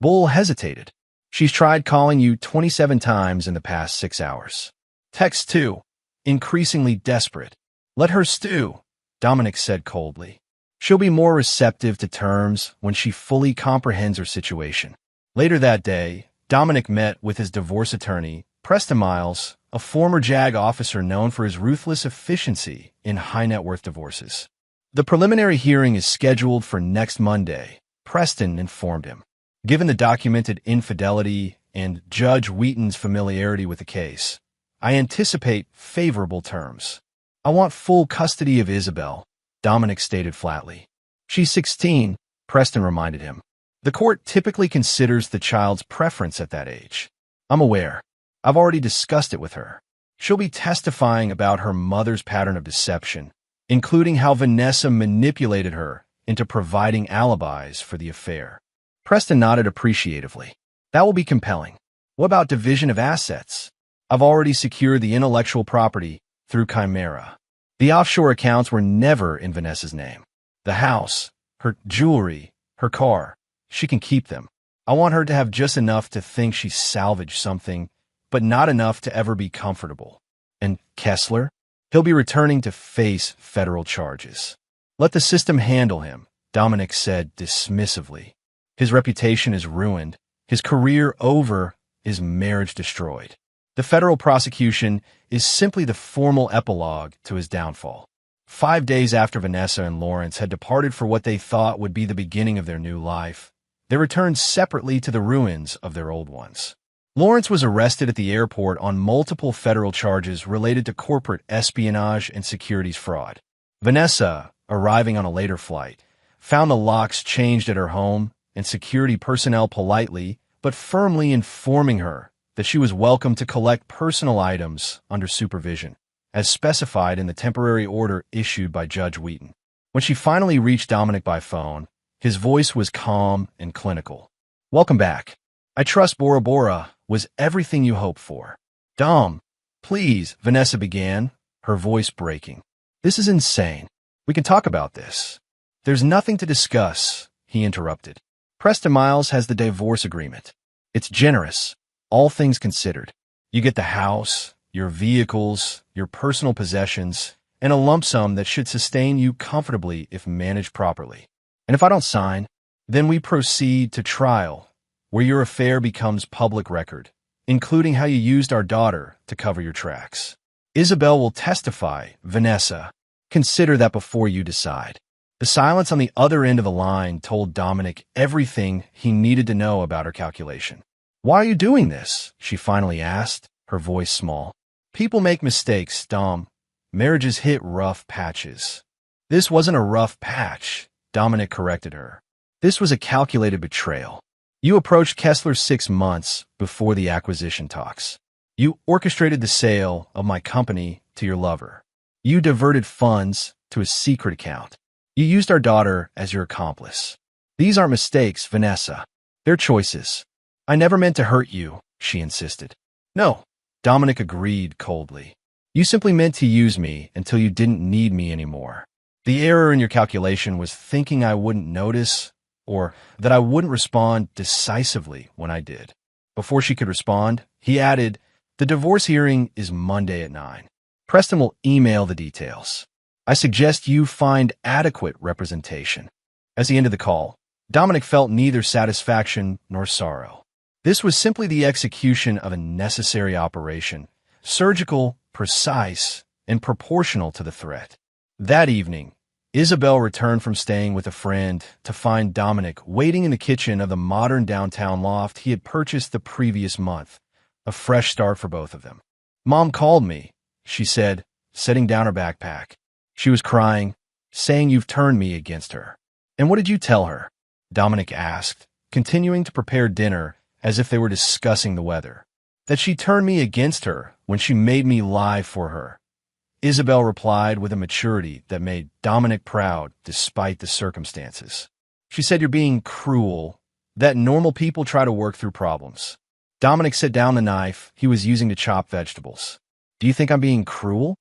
Bull hesitated. She's tried calling you 27 times in the past 6 hours. Text 2. Increasingly desperate. Let her stew, Dominic said coldly. She'll be more receptive to terms when she fully comprehends her situation. Later that day, Dominic met with his divorce attorney, Preston Miles, a former JAG officer known for his ruthless efficiency in high-net-worth divorces. The preliminary hearing is scheduled for next Monday, Preston informed him. Given the documented infidelity and Judge Wheaton's familiarity with the case, I anticipate favorable terms. I want full custody of Isabel, Dominic stated flatly. She's 16, Preston reminded him. The court typically considers the child's preference at that age. I'm aware. I've already discussed it with her. She'll be testifying about her mother's pattern of deception, including how Vanessa manipulated her into providing alibis for the affair. Preston nodded appreciatively. That will be compelling. What about division of assets? I've already secured the intellectual property through Chimera. The offshore accounts were never in Vanessa's name. The house, her jewelry, her car, she can keep them. I want her to have just enough to think she salvaged something, but not enough to ever be comfortable. And Kessler? He'll be returning to face federal charges. Let the system handle him, Dominic said dismissively. His reputation is ruined, his career over, his marriage destroyed. The federal prosecution is simply the formal epilogue to his downfall. 5 days after Vanessa and Lawrence had departed for what they thought would be the beginning of their new life, they returned separately to the ruins of their old ones. Lawrence was arrested at the airport on multiple federal charges related to corporate espionage and securities fraud. Vanessa, arriving on a later flight, found the locks changed at her home and security personnel politely but firmly informing her that she was welcome to collect personal items under supervision, as specified in the temporary order issued by Judge Wheaton. When she finally reached Dominic by phone, his voice was calm and clinical. Welcome back. I trust Bora Bora was everything you hoped for. Dom, please, Vanessa began, her voice breaking. This is insane. We can talk about this. There's nothing to discuss, he interrupted. Preston Miles has the divorce agreement. It's generous, all things considered. You get the house, your vehicles, your personal possessions, and a lump sum that should sustain you comfortably if managed properly. And if I don't sign, then we proceed to trial, where your affair becomes public record, including how you used our daughter to cover your tracks. Isabel will testify, Vanessa. Consider that before you decide. The silence on the other end of the line told Dominic everything he needed to know about her calculation. Why are you doing this? She finally asked, her voice small. People make mistakes, Dom. Marriages hit rough patches. This wasn't a rough patch, Dominic corrected her. This was a calculated betrayal. You approached Kessler 6 months before the acquisition talks. You orchestrated the sale of my company to your lover. You diverted funds to a secret account. You used our daughter as your accomplice. These aren't mistakes, Vanessa. They're choices. I never meant to hurt you, she insisted. No, Dominic agreed coldly. You simply meant to use me until you didn't need me anymore. The error in your calculation was thinking I wouldn't notice or that I wouldn't respond decisively when I did. Before she could respond, he added, the divorce hearing is Monday at 9. Preston will email the details. I suggest you find adequate representation. As he ended the call, Dominic felt neither satisfaction nor sorrow. This was simply the execution of a necessary operation, surgical, precise, and proportional to the threat. That evening, Isabel returned from staying with a friend to find Dominic waiting in the kitchen of the modern downtown loft he had purchased the previous month, a fresh start for both of them. Mom called me, she said, setting down her backpack. She was crying, saying you've turned me against her. And what did you tell her? Dominic asked, continuing to prepare dinner as if they were discussing the weather. That she turned me against her when she made me lie for her. Isabel replied with a maturity that made Dominic proud despite the circumstances. She said you're being cruel, that normal people try to work through problems. Dominic set down the knife he was using to chop vegetables. Do you think I'm being cruel?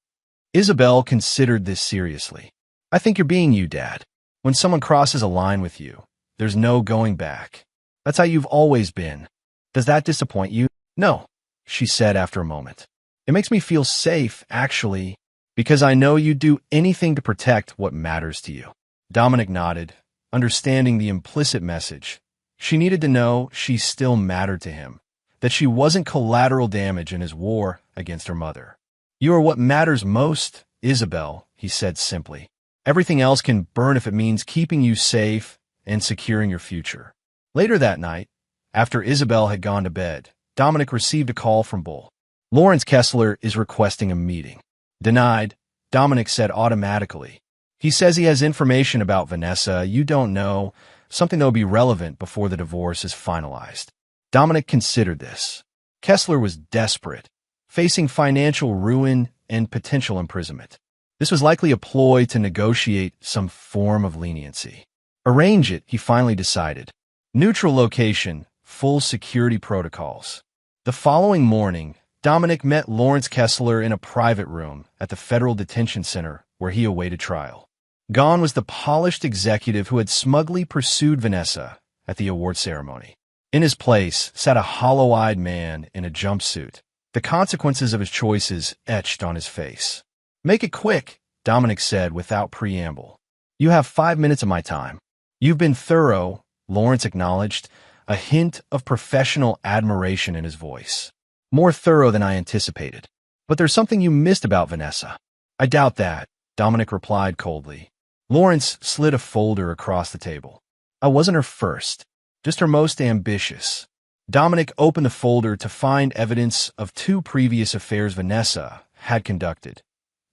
Isabel considered this seriously. I think you're being you, Dad. When someone crosses a line with you, there's no going back. That's how you've always been. Does that disappoint you? No, she said after a moment. It makes me feel safe, actually, because I know you'd do anything to protect what matters to you. Dominic nodded, understanding the implicit message. She needed to know she still mattered to him, that she wasn't collateral damage in his war against her mother. You are what matters most, Isabel, he said simply. Everything else can burn if it means keeping you safe and securing your future. Later that night, after Isabel had gone to bed, Dominic received a call from Bull. Lawrence Kessler is requesting a meeting. Denied, Dominic said automatically. He says he has information about Vanessa you don't know, something that will be relevant before the divorce is finalized. Dominic considered this. Kessler was desperate, facing financial ruin and potential imprisonment. This was likely a ploy to negotiate some form of leniency. Arrange it, he finally decided. Neutral location, full security protocols. The following morning, Dominic met Lawrence Kessler in a private room at the Federal Detention Center where he awaited trial. Gone was the polished executive who had smugly pursued Vanessa at the award ceremony. In his place sat a hollow-eyed man in a jumpsuit, the consequences of his choices etched on his face. Make it quick, Dominic said without preamble. You have 5 minutes of my time. You've been thorough, Lawrence acknowledged, a hint of professional admiration in his voice. More thorough than I anticipated. But there's something you missed about Vanessa. I doubt that, Dominic replied coldly. Lawrence slid a folder across the table. I wasn't her first, just her most ambitious. Dominic opened the folder to find evidence of 2 previous affairs Vanessa had conducted.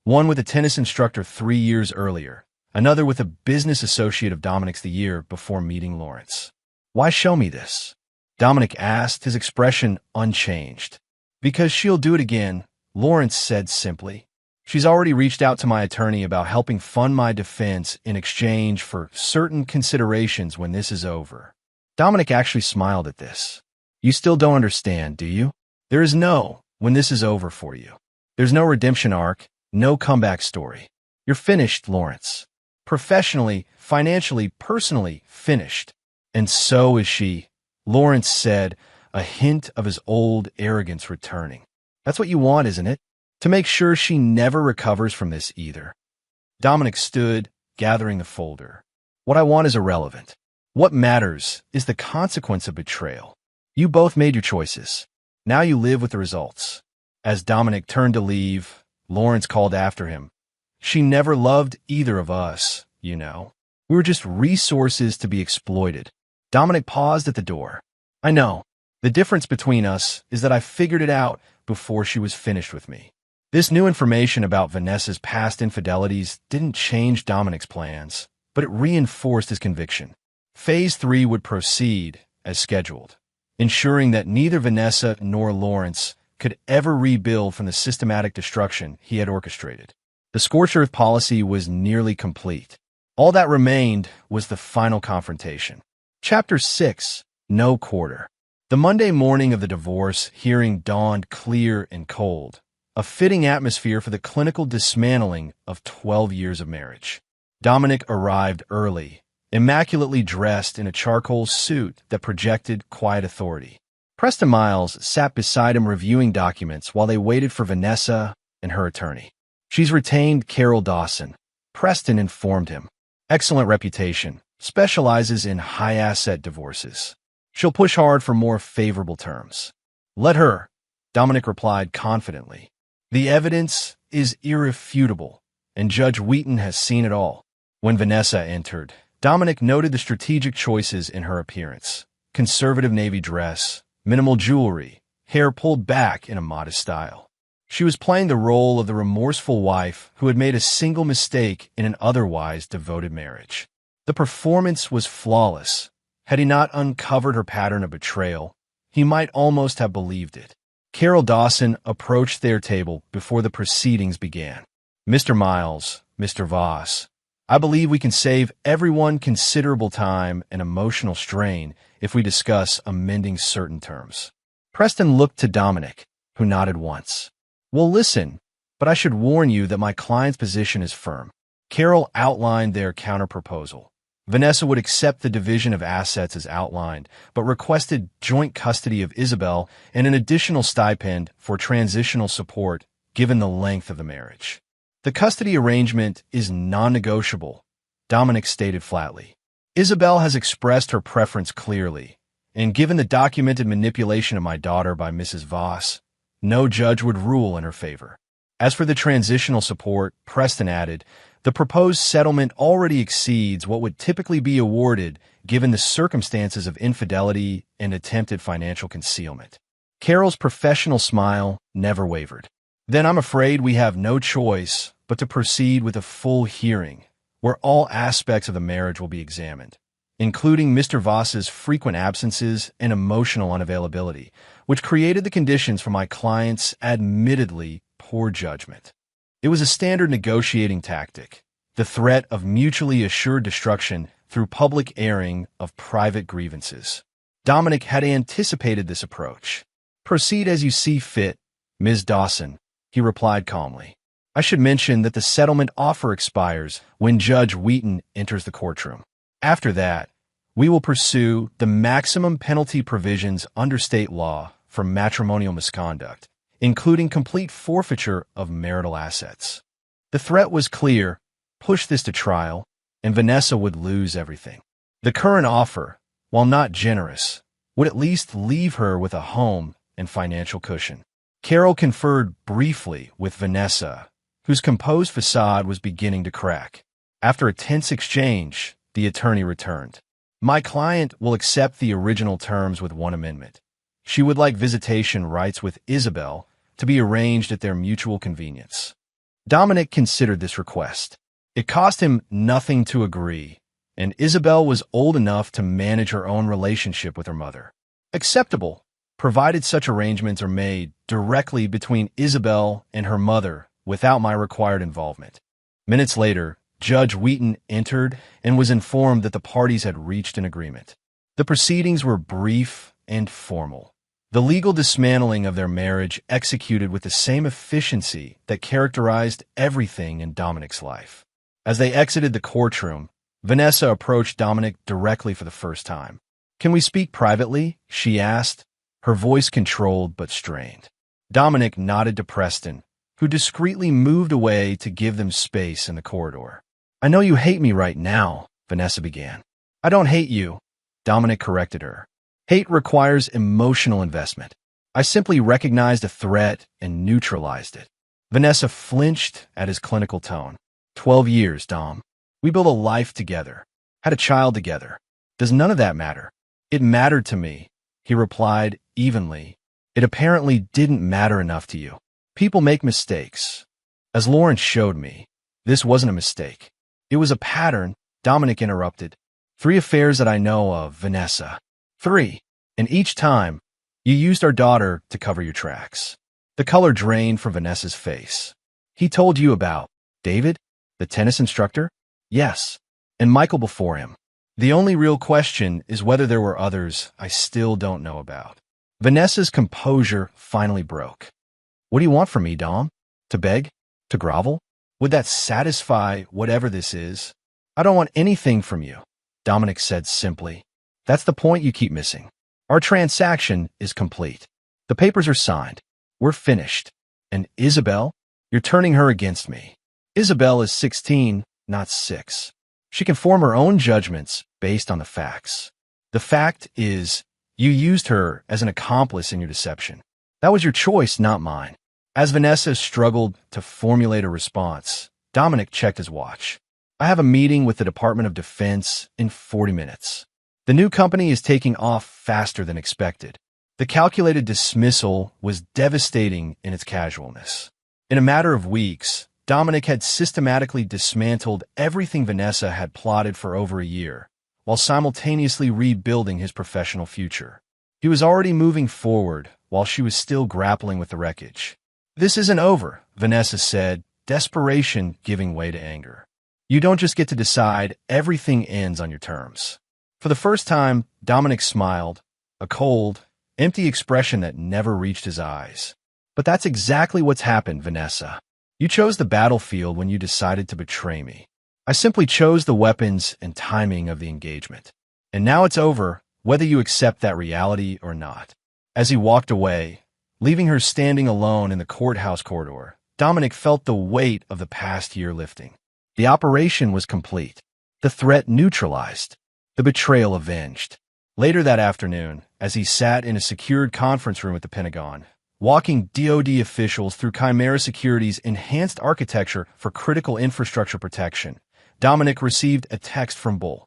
One with a tennis instructor 3 years earlier, another with a business associate of Dominic's the year before meeting Lawrence. Why show me this? Dominic asked, his expression unchanged. Because she'll do it again, Lawrence said simply. She's already reached out to my attorney about helping fund my defense in exchange for certain considerations when this is over. Dominic actually smiled at this. You still don't understand, do you? There is no when this is over for you. There's no redemption arc, no comeback story. You're finished, Lawrence. Professionally, financially, personally finished. And so is she, Lawrence said, a hint of his old arrogance returning. That's what you want, isn't it? To make sure she never recovers from this either. Dominic stood, gathering the folder. What I want is irrelevant. What matters is the consequence of betrayal. You both made your choices. Now you live with the results. As Dominic turned to leave, Lawrence called after him. She never loved either of us, you know. We were just resources to be exploited. Dominic paused at the door. I know. The difference between us is that I figured it out before she was finished with me. This new information about Vanessa's past infidelities didn't change Dominic's plans, but it reinforced his conviction. Phase 3 would proceed as scheduled, ensuring that neither Vanessa nor Lawrence could ever rebuild from the systematic destruction he had orchestrated. The scorched earth policy was nearly complete. All that remained was the final confrontation. Chapter 6, No Quarter. The Monday morning of the divorce hearing dawned clear and cold, a fitting atmosphere for the clinical dismantling of 12 years of marriage. Dominic arrived early, immaculately dressed in a charcoal suit that projected quiet authority. Preston Miles sat beside him reviewing documents while they waited for Vanessa and her attorney. She's retained Carol Dawson, Preston informed him. Excellent reputation, specializes in high-asset divorces. She'll push hard for more favorable terms. Let her, Dominic replied confidently. The evidence is irrefutable, and Judge Wheaton has seen it all. When Vanessa entered, Dominic noted the strategic choices in her appearance. Conservative navy dress, minimal jewelry, hair pulled back in a modest style. She was playing the role of the remorseful wife who had made a single mistake in an otherwise devoted marriage. The performance was flawless. Had he not uncovered her pattern of betrayal, he might almost have believed it. Carol Dawson approached their table before the proceedings began. Mr. Miles, Mr. Voss, I believe we can save everyone considerable time and emotional strain if we discuss amending certain terms. Preston looked to Dominic, who nodded once. Well, listen, but I should warn you that my client's position is firm. Carol outlined their counterproposal. Vanessa would accept the division of assets as outlined, but requested joint custody of Isabel and an additional stipend for transitional support given the length of the marriage. The custody arrangement is non-negotiable, Dominic stated flatly. Isabel has expressed her preference clearly, and given the documented manipulation of my daughter by Mrs. Voss, no judge would rule in her favor. As for the transitional support, Preston added, the proposed settlement already exceeds what would typically be awarded given the circumstances of infidelity and attempted financial concealment. Carol's professional smile never wavered. Then I'm afraid we have no choice but to proceed with a full hearing, where all aspects of the marriage will be examined, including Mr. Voss's frequent absences and emotional unavailability, which created the conditions for my client's admittedly poor judgment. It was a standard negotiating tactic, the threat of mutually assured destruction through public airing of private grievances. Dominic had anticipated this approach. Proceed as you see fit, Ms. Dawson, he replied calmly. I should mention that the settlement offer expires when Judge Wheaton enters the courtroom. After that, we will pursue the maximum penalty provisions under state law for matrimonial misconduct, including complete forfeiture of marital assets. The threat was clear: push this to trial, and Vanessa would lose everything. The current offer, while not generous, would at least leave her with a home and financial cushion. Carol conferred briefly with Vanessa, whose composed facade was beginning to crack. After a tense exchange, the attorney returned. My client will accept the original terms with one amendment. She would like visitation rights with Isabel to be arranged at their mutual convenience. Dominic considered this request. It cost him nothing to agree, and Isabel was old enough to manage her own relationship with her mother. Acceptable, provided such arrangements are made directly between Isabel and her mother without my required involvement. Minutes later, Judge Wheaton entered and was informed that the parties had reached an agreement. The proceedings were brief and formal. The legal dismantling of their marriage executed with the same efficiency that characterized everything in Dominic's life. As they exited the courtroom, Vanessa approached Dominic directly for the first time. Can we speak privately? She asked, her voice controlled but strained. Dominic nodded to Preston, who discreetly moved away to give them space in the corridor. I know you hate me right now, Vanessa began. I don't hate you, Dominic corrected her. Hate requires emotional investment. I simply recognized a threat and neutralized it. Vanessa flinched at his clinical tone. 12 years, Dom. We built a life together, had a child together. Does none of that matter? It mattered to me, he replied evenly. It apparently didn't matter enough to you. People make mistakes. As Lawrence showed me, this wasn't a mistake. It was a pattern, Dominic interrupted. 3 affairs that I know of, Vanessa. 3. And each time, you used our daughter to cover your tracks. The color drained from Vanessa's face. He told you about David, the tennis instructor? Yes. And Michael before him. The only real question is whether there were others I still don't know about. Vanessa's composure finally broke. What do you want from me, Dom? To beg? To grovel? Would that satisfy whatever this is? I don't want anything from you, Dominic said simply. That's the point you keep missing. Our transaction is complete. The papers are signed. We're finished. And Isabel? You're turning her against me. Isabel is 16, not 6. She can form her own judgments based on the facts. The fact is, you used her as an accomplice in your deception. That was your choice, not mine. As Vanessa struggled to formulate a response, Dominic checked his watch. I have a meeting with the Department of Defense in 40 minutes. The new company is taking off faster than expected. The calculated dismissal was devastating in its casualness. In a matter of weeks, Dominic had systematically dismantled everything Vanessa had plotted for over a year, while simultaneously rebuilding his professional future. He was already moving forward while she was still grappling with the wreckage. This isn't over, Vanessa said, desperation giving way to anger. You don't just get to decide, everything ends on your terms. For the first time, Dominic smiled, a cold empty expression that never reached his eyes. But that's exactly what's happened, Vanessa. You chose the battlefield when you decided to betray me. I simply chose the weapons and timing of the engagement. And now it's over, whether you accept that reality or not. As he walked away, leaving her standing alone in the courthouse corridor, Dominic felt the weight of the past year lifting. The operation was complete. The threat neutralized. The betrayal avenged. Later that afternoon, as he sat in a secured conference room at the Pentagon, walking DoD officials through Chimera Security's enhanced architecture for critical infrastructure protection, Dominic received a text from Bull.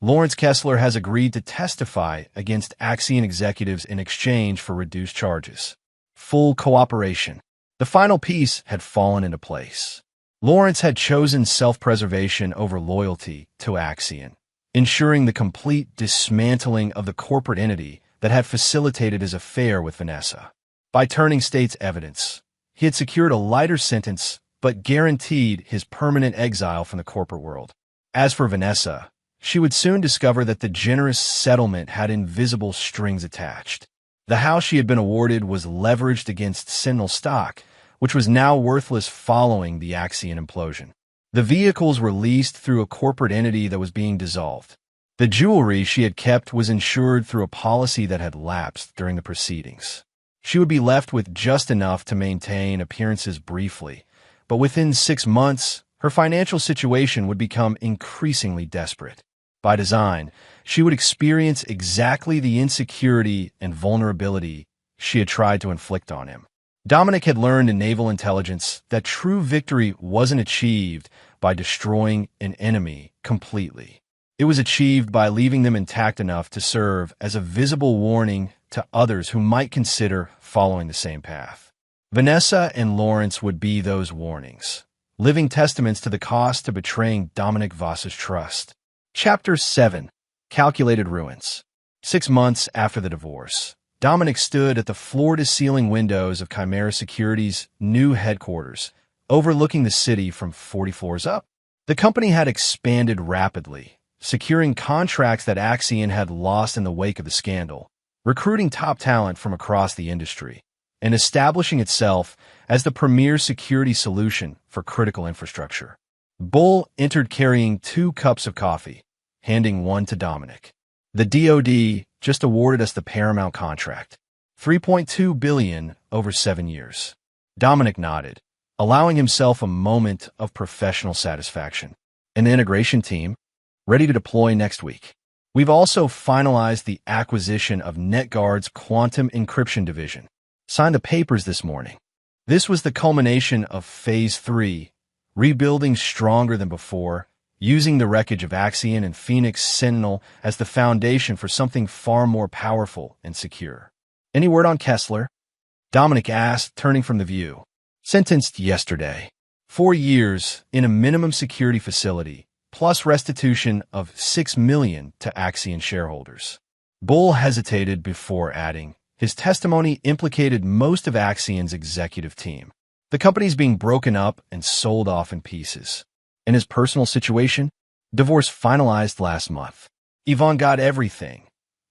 Lawrence Kessler has agreed to testify against Axion executives in exchange for reduced charges. Full cooperation. The final piece had fallen into place. Lawrence had chosen self-preservation over loyalty to Axion, ensuring the complete dismantling of the corporate entity that had facilitated his affair with Vanessa. By turning state's evidence, he had secured a lighter sentence but guaranteed his permanent exile from the corporate world. As for Vanessa, she would soon discover that the generous settlement had invisible strings attached. The house she had been awarded was leveraged against Sentinel stock, which was now worthless following the Axion implosion. The vehicles were leased through a corporate entity that was being dissolved. The jewelry she had kept was insured through a policy that had lapsed during the proceedings. She would be left with just enough to maintain appearances briefly, but within 6 months, her financial situation would become increasingly desperate. By design, she would experience exactly the insecurity and vulnerability she had tried to inflict on him. Dominic had learned in naval intelligence that true victory wasn't achieved by destroying an enemy completely. It was achieved by leaving them intact enough to serve as a visible warning to others who might consider following the same path. Vanessa and Lawrence would be those warnings, living testaments to the cost of betraying Dominic Voss's trust. Chapter 7. Calculated Ruins. 6 months after the divorce, Dominic stood at the floor-to-ceiling windows of Chimera Security's new headquarters, overlooking the city from 40 floors up. The company had expanded rapidly, securing contracts that Axion had lost in the wake of the scandal, recruiting top talent from across the industry, and establishing itself as the premier security solution for critical infrastructure. Bull entered carrying 2 cups of coffee, handing one to Dominic. The DoD just awarded us the Paramount contract, $3.2 billion over 7 years. Dominic nodded, allowing himself a moment of professional satisfaction. An integration team, ready to deploy next week. We've also finalized the acquisition of NetGuard's quantum encryption division. Signed the papers this morning. This was the culmination of Phase 3, rebuilding stronger than before, using the wreckage of Axion and Phoenix Sentinel as the foundation for something far more powerful and secure. Any word on Kessler? Dominic asked, turning from the view. Sentenced yesterday. 4 years in a minimum security facility, plus restitution of $6 million to Axion shareholders. Bull hesitated before adding, his testimony implicated most of Axion's executive team. The company's being broken up and sold off in pieces. In his personal situation, divorce finalized last month. Yvonne got everything.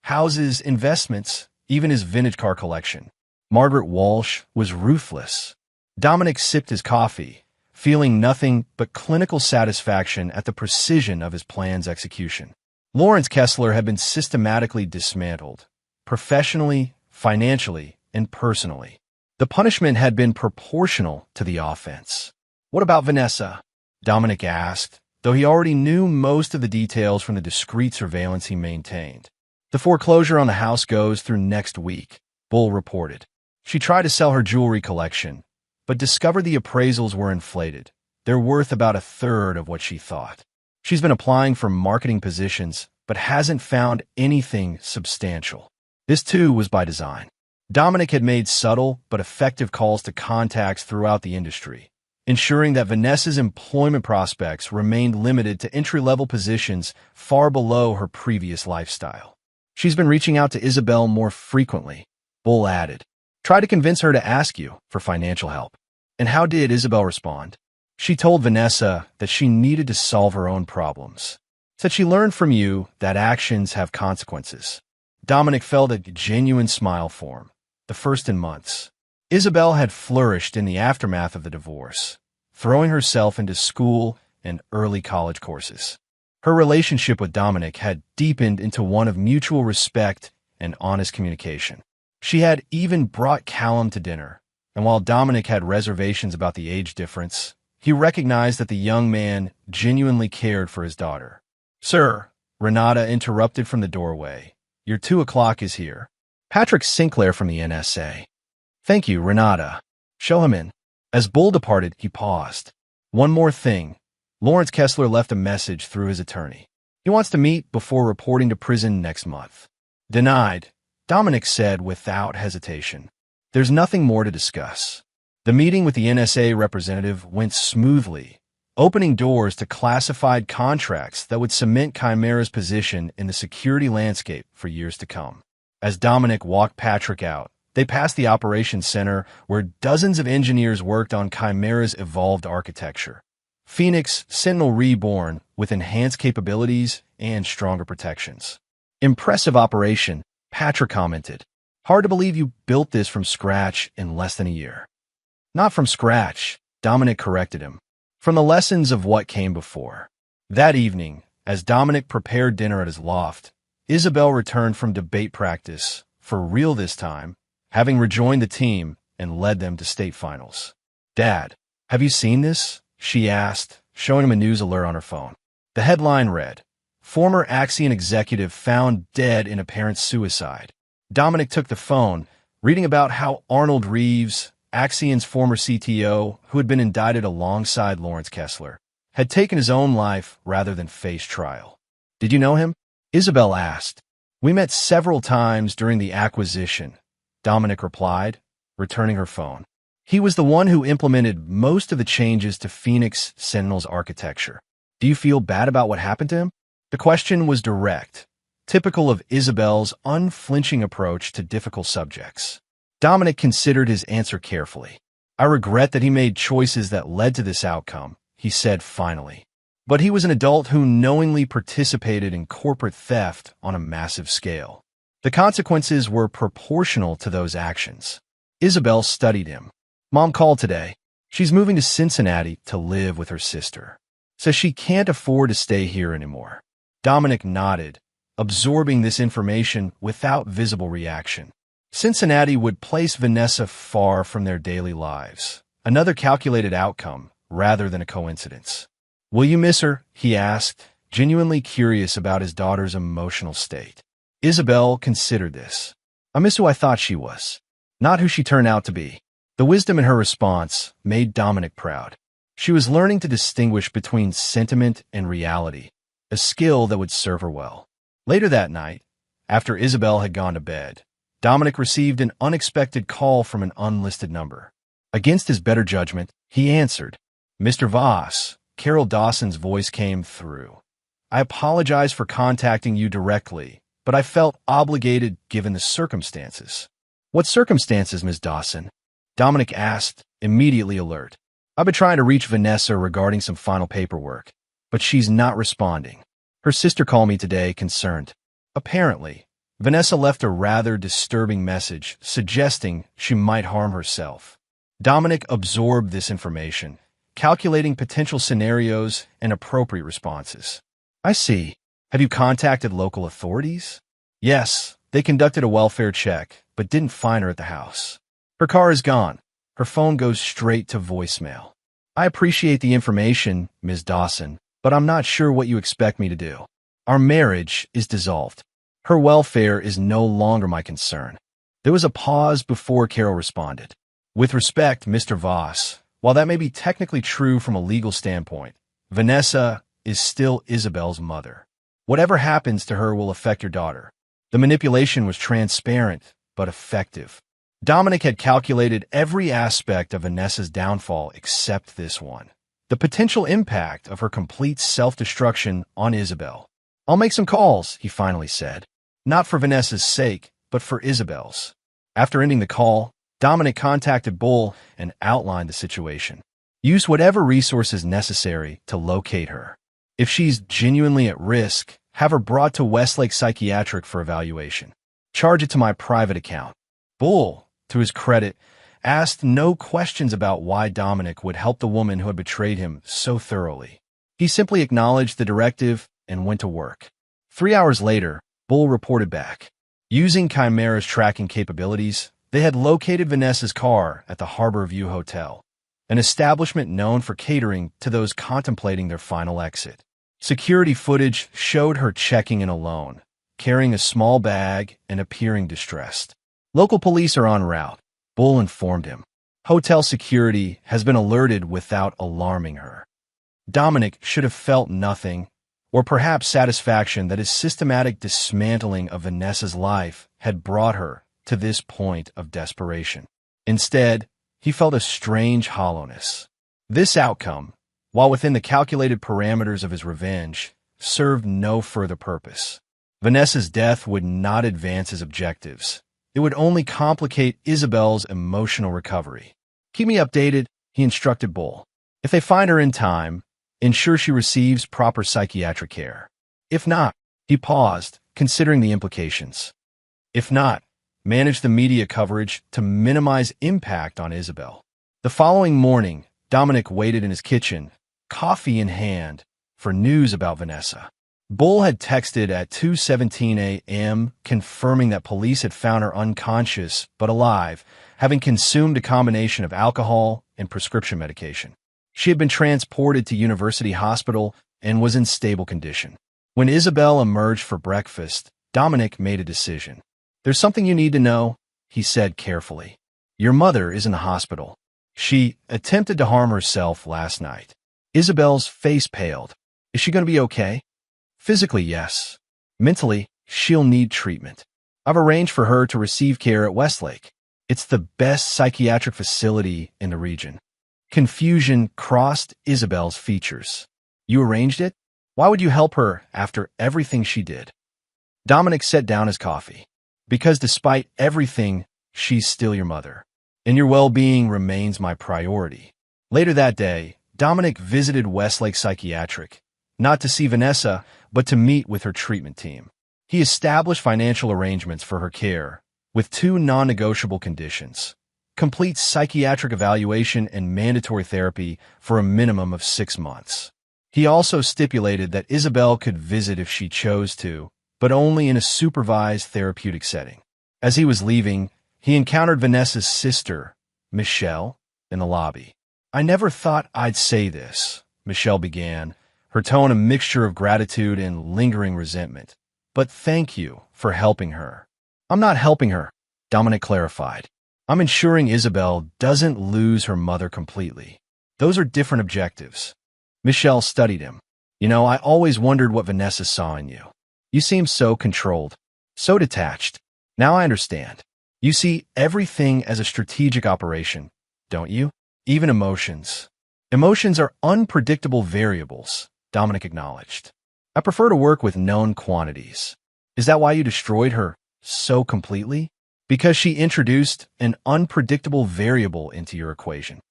Houses, investments, even his vintage car collection. Margaret Walsh was ruthless. Dominic sipped his coffee, feeling nothing but clinical satisfaction at the precision of his plan's execution. Lawrence Kessler had been systematically dismantled, professionally, financially, and personally. The punishment had been proportional to the offense. What about Vanessa? Dominic asked, though he already knew most of the details from the discreet surveillance he maintained. The foreclosure on the house goes through next week, Bull reported. She tried to sell her jewelry collection, but discovered the appraisals were inflated. They're worth about 1/3 of what she thought. She's been applying for marketing positions, but hasn't found anything substantial. This, too, was by design. Dominic had made subtle but effective calls to contacts throughout the industry, ensuring that Vanessa's employment prospects remained limited to entry-level positions far below her previous lifestyle. She's been reaching out to Isabel more frequently, Bull added. Try to convince her to ask you for financial help. And how did Isabel respond? She told Vanessa that she needed to solve her own problems. Said she learned from you that actions have consequences. Dominic felt a genuine smile form, the first in months. Isabel had flourished in the aftermath of the divorce, throwing herself into school and early college courses. Her relationship with Dominic had deepened into one of mutual respect and honest communication. She had even brought Callum to dinner, and while Dominic had reservations about the age difference, he recognized that the young man genuinely cared for his daughter. "Sir," Renata interrupted from the doorway, "your 2 o'clock is here." "Patrick Sinclair from the NSA." "Thank you, Renata. Show him in." As Bull departed, he paused. "One more thing. Lawrence Kessler left a message through his attorney. He wants to meet before reporting to prison next month." "Denied," Dominic said without hesitation. "There's nothing more to discuss." The meeting with the NSA representative went smoothly, opening doors to classified contracts that would cement Chimera's position in the security landscape for years to come. As Dominic walked Patrick out, they passed the operations center where dozens of engineers worked on Chimera's evolved architecture. Phoenix Sentinel Reborn with enhanced capabilities and stronger protections. "Impressive operation," Patrick commented. "Hard to believe you built this from scratch in less than a year." "Not from scratch," Dominic corrected him. "From the lessons of what came before." That evening, as Dominic prepared dinner at his loft, Isabel returned from debate practice, for real this time, having rejoined the team and led them to state finals. "Dad, have you seen this?" she asked, showing him a news alert on her phone. The headline read, "Former Axion executive found dead in apparent suicide." Dominic took the phone, reading about how Arnold Reeves, Axion's former CTO, who had been indicted alongside Lawrence Kessler, had taken his own life rather than face trial. "Did you know him?" Isabel asked. "We met several times during the acquisition," Dominic replied, returning her phone. "He was the one who implemented most of the changes to Phoenix Sentinel's architecture. Do you feel bad about what happened to him?" The question was direct, typical of Isabel's unflinching approach to difficult subjects. Dominic considered his answer carefully. "I regret that he made choices that led to this outcome," he said finally. "But he was an adult who knowingly participated in corporate theft on a massive scale. The consequences were proportional to those actions." Isabel studied him. "Mom called today. She's moving to Cincinnati to live with her sister. Says she can't afford to stay here anymore." Dominic nodded, absorbing this information without visible reaction. Cincinnati would place Vanessa far from their daily lives, another calculated outcome rather than a coincidence. "Will you miss her?" he asked, genuinely curious about his daughter's emotional state. Isabel considered this. "I miss who I thought she was, not who she turned out to be." The wisdom in her response made Dominic proud. She was learning to distinguish between sentiment and reality, a skill that would serve her well. Later that night, after Isabel had gone to bed, Dominic received an unexpected call from an unlisted number. Against his better judgment, he answered. "Mr. Voss," Carol Dawson's voice came through. "I apologize for contacting you directly, but I felt obligated given the circumstances." "What circumstances, Ms. Dawson?" Dominic asked, immediately alert. "I've been trying to reach Vanessa regarding some final paperwork, but she's not responding. Her sister called me today, concerned. Apparently, Vanessa left a rather disturbing message suggesting she might harm herself." Dominic absorbed this information, calculating potential scenarios and appropriate responses. "I see. Have you contacted local authorities?" "Yes, they conducted a welfare check, but didn't find her at the house. Her car is gone. Her phone goes straight to voicemail." "I appreciate the information, Ms. Dawson, but I'm not sure what you expect me to do. Our marriage is dissolved. Her welfare is no longer my concern." There was a pause before Carol responded. "With respect, Mr. Voss, while that may be technically true from a legal standpoint, Vanessa is still Isabel's mother. Whatever happens to her will affect your daughter." The manipulation was transparent, but effective. Dominic had calculated every aspect of Vanessa's downfall except this one: the potential impact of her complete self-destruction on Isabel. "I'll make some calls," he finally said. Not for Vanessa's sake, but for Isabel's. After ending the call, Dominic contacted Bull and outlined the situation. "Use whatever resources necessary to locate her. If she's genuinely at risk, have her brought to Westlake Psychiatric for evaluation. Charge it to my private account. Bull, to his credit, asked no questions about why Dominic would help the woman who had betrayed him so thoroughly. He simply acknowledged the directive and went to work. 3 hours later, Bull reported back. Using Chimera's tracking capabilities, they had located Vanessa's car at the Harbor View Hotel, an establishment known for catering to those contemplating their final exit. Security footage showed her checking in alone, carrying a small bag and appearing distressed. Local police are en route, Bull informed him. Hotel security has been alerted without alarming her. Dominic should have felt nothing, or perhaps satisfaction that his systematic dismantling of Vanessa's life had brought her to this point of desperation. Instead, he felt a strange hollowness. This outcome, while within the calculated parameters of his revenge, served no further purpose. Vanessa's death would not advance his objectives. It would only complicate Isabel's emotional recovery. Keep me updated, he instructed Bull. If they find her in time, ensure she receives proper psychiatric care. If not, he paused, considering the implications. If not, manage the media coverage to minimize impact on Isabel. The following morning, Dominic waited in his kitchen, coffee in hand, for news about Vanessa. Bull had texted at 2:17 a.m. confirming that police had found her unconscious but alive, having consumed a combination of alcohol and prescription medication. She had been transported to University Hospital and was in stable condition. When Isabel emerged for breakfast, Dominic made a decision. There's something you need to know, he said carefully. Your mother is in the hospital. She attempted to harm herself last night. Isabel's face paled. Is she going to be okay? Physically, yes. Mentally, she'll need treatment. I've arranged for her to receive care at Westlake. It's the best psychiatric facility in the region. Confusion crossed Isabel's features. You arranged it? Why would you help her after everything she did? Dominic set down his coffee. Because despite everything, she's still your mother, and your well-being remains my priority. Later that day, Dominic visited Westlake Psychiatric, not to see Vanessa, but to meet with her treatment team. He established financial arrangements for her care, with two non-negotiable conditions: complete psychiatric evaluation and mandatory therapy for a minimum of 6 months. He also stipulated that Isabel could visit if she chose to, but only in a supervised therapeutic setting. As he was leaving, he encountered Vanessa's sister, Michelle, in the lobby. I never thought I'd say this, Michelle began, her tone a mixture of gratitude and lingering resentment. But thank you for helping her. I'm not helping her, Dominic clarified. I'm ensuring Isabel doesn't lose her mother completely. Those are different objectives. Michelle studied him. You know, I always wondered what Vanessa saw in you. You seem so controlled, so detached. Now I understand. You see everything as a strategic operation, don't you? Even emotions. Emotions are unpredictable variables, Dominic acknowledged. I prefer to work with known quantities. Is that why you destroyed her so completely? Because she introduced an unpredictable variable into your equation.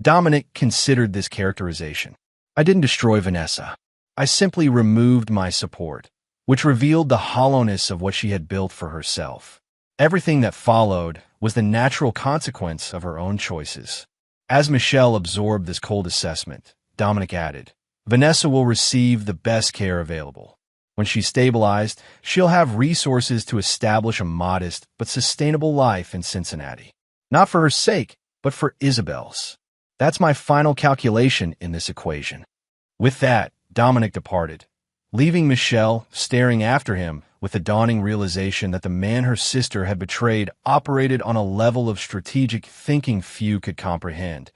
Dominic considered this characterization. I didn't destroy Vanessa. I simply removed my support, which revealed the hollowness of what she had built for herself. Everything that followed was the natural consequence of her own choices. As Michelle absorbed this cold assessment, Dominic added, Vanessa will receive the best care available. When she's stabilized, she'll have resources to establish a modest but sustainable life in Cincinnati. Not for her sake, but for Isabel's. That's my final calculation in this equation. With that, Dominic departed, leaving Michelle staring after him with the dawning realization that the man her sister had betrayed operated on a level of strategic thinking few could comprehend,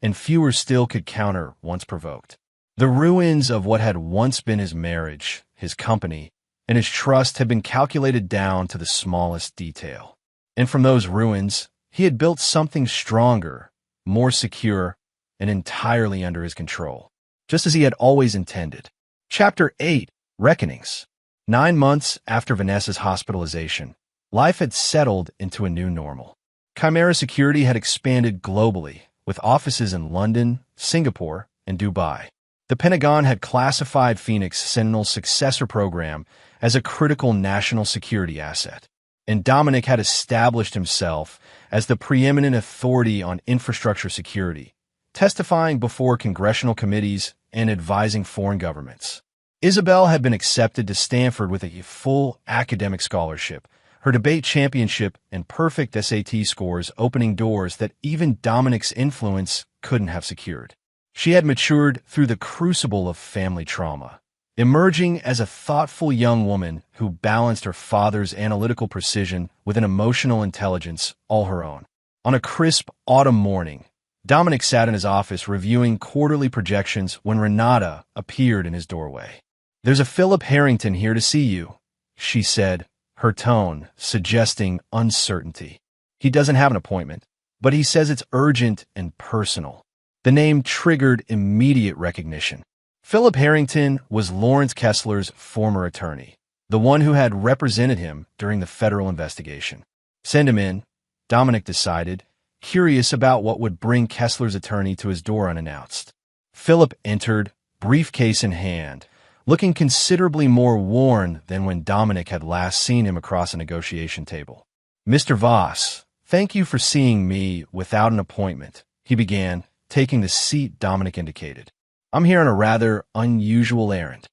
and fewer still could counter once provoked. The ruins of what had once been his marriage, his company, and his trust had been calculated down to the smallest detail. And from those ruins, he had built something stronger, more secure, and entirely under his control, just as he had always intended. Chapter 8, Reckonings. 9 months after Vanessa's hospitalization, life had settled into a new normal. Chimera Security had expanded globally, with offices in London, Singapore, and Dubai. The Pentagon had classified Phoenix Sentinel's successor program as a critical national security asset. and Dominic had established himself as the preeminent authority on infrastructure security, testifying before congressional committees and advising foreign governments. Isabel had been accepted to Stanford with a full academic scholarship, her debate championship and perfect SAT scores opening doors that even Dominic's influence couldn't have secured. She had matured through the crucible of family trauma, emerging as a thoughtful young woman who balanced her father's analytical precision with an emotional intelligence all her own. On a crisp autumn morning, Dominic sat in his office reviewing quarterly projections when Renata appeared in his doorway. "There's a Philip Harrington here to see you," she said, her tone suggesting uncertainty. "He doesn't have an appointment, but he says it's urgent and personal." The name triggered immediate recognition. Philip Harrington was Lawrence Kessler's former attorney, the one who had represented him during the federal investigation. "Send him in," Dominic decided, curious about what would bring Kessler's attorney to his door unannounced. Philip entered, briefcase in hand, looking considerably more worn than when Dominic had last seen him across a negotiation table. "Mr. Voss, thank you for seeing me without an appointment," he began, taking the seat Dominic indicated. "I'm here on a rather unusual errand."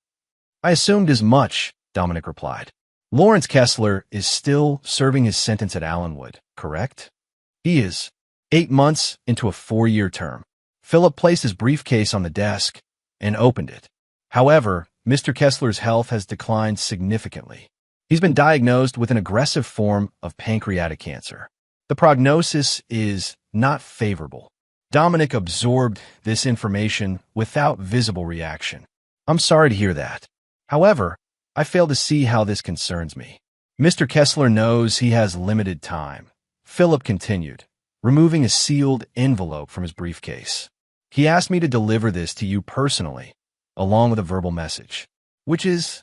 "I assumed as much," Dominic replied. "Lawrence Kessler is still serving his sentence at Allenwood, correct?" "He is. 8 months into a 4-year term." Philip placed his briefcase on the desk and opened it. "However, Mr. Kessler's health has declined significantly. He's been diagnosed with an aggressive form of pancreatic cancer. The prognosis is not favorable." Dominic absorbed this information without visible reaction. "I'm sorry to hear that. However, I fail to see how this concerns me." "Mr. Kessler knows he has limited time," Philip continued, removing a sealed envelope from his briefcase. "He asked me to deliver this to you personally, along with a verbal message." "Which is?"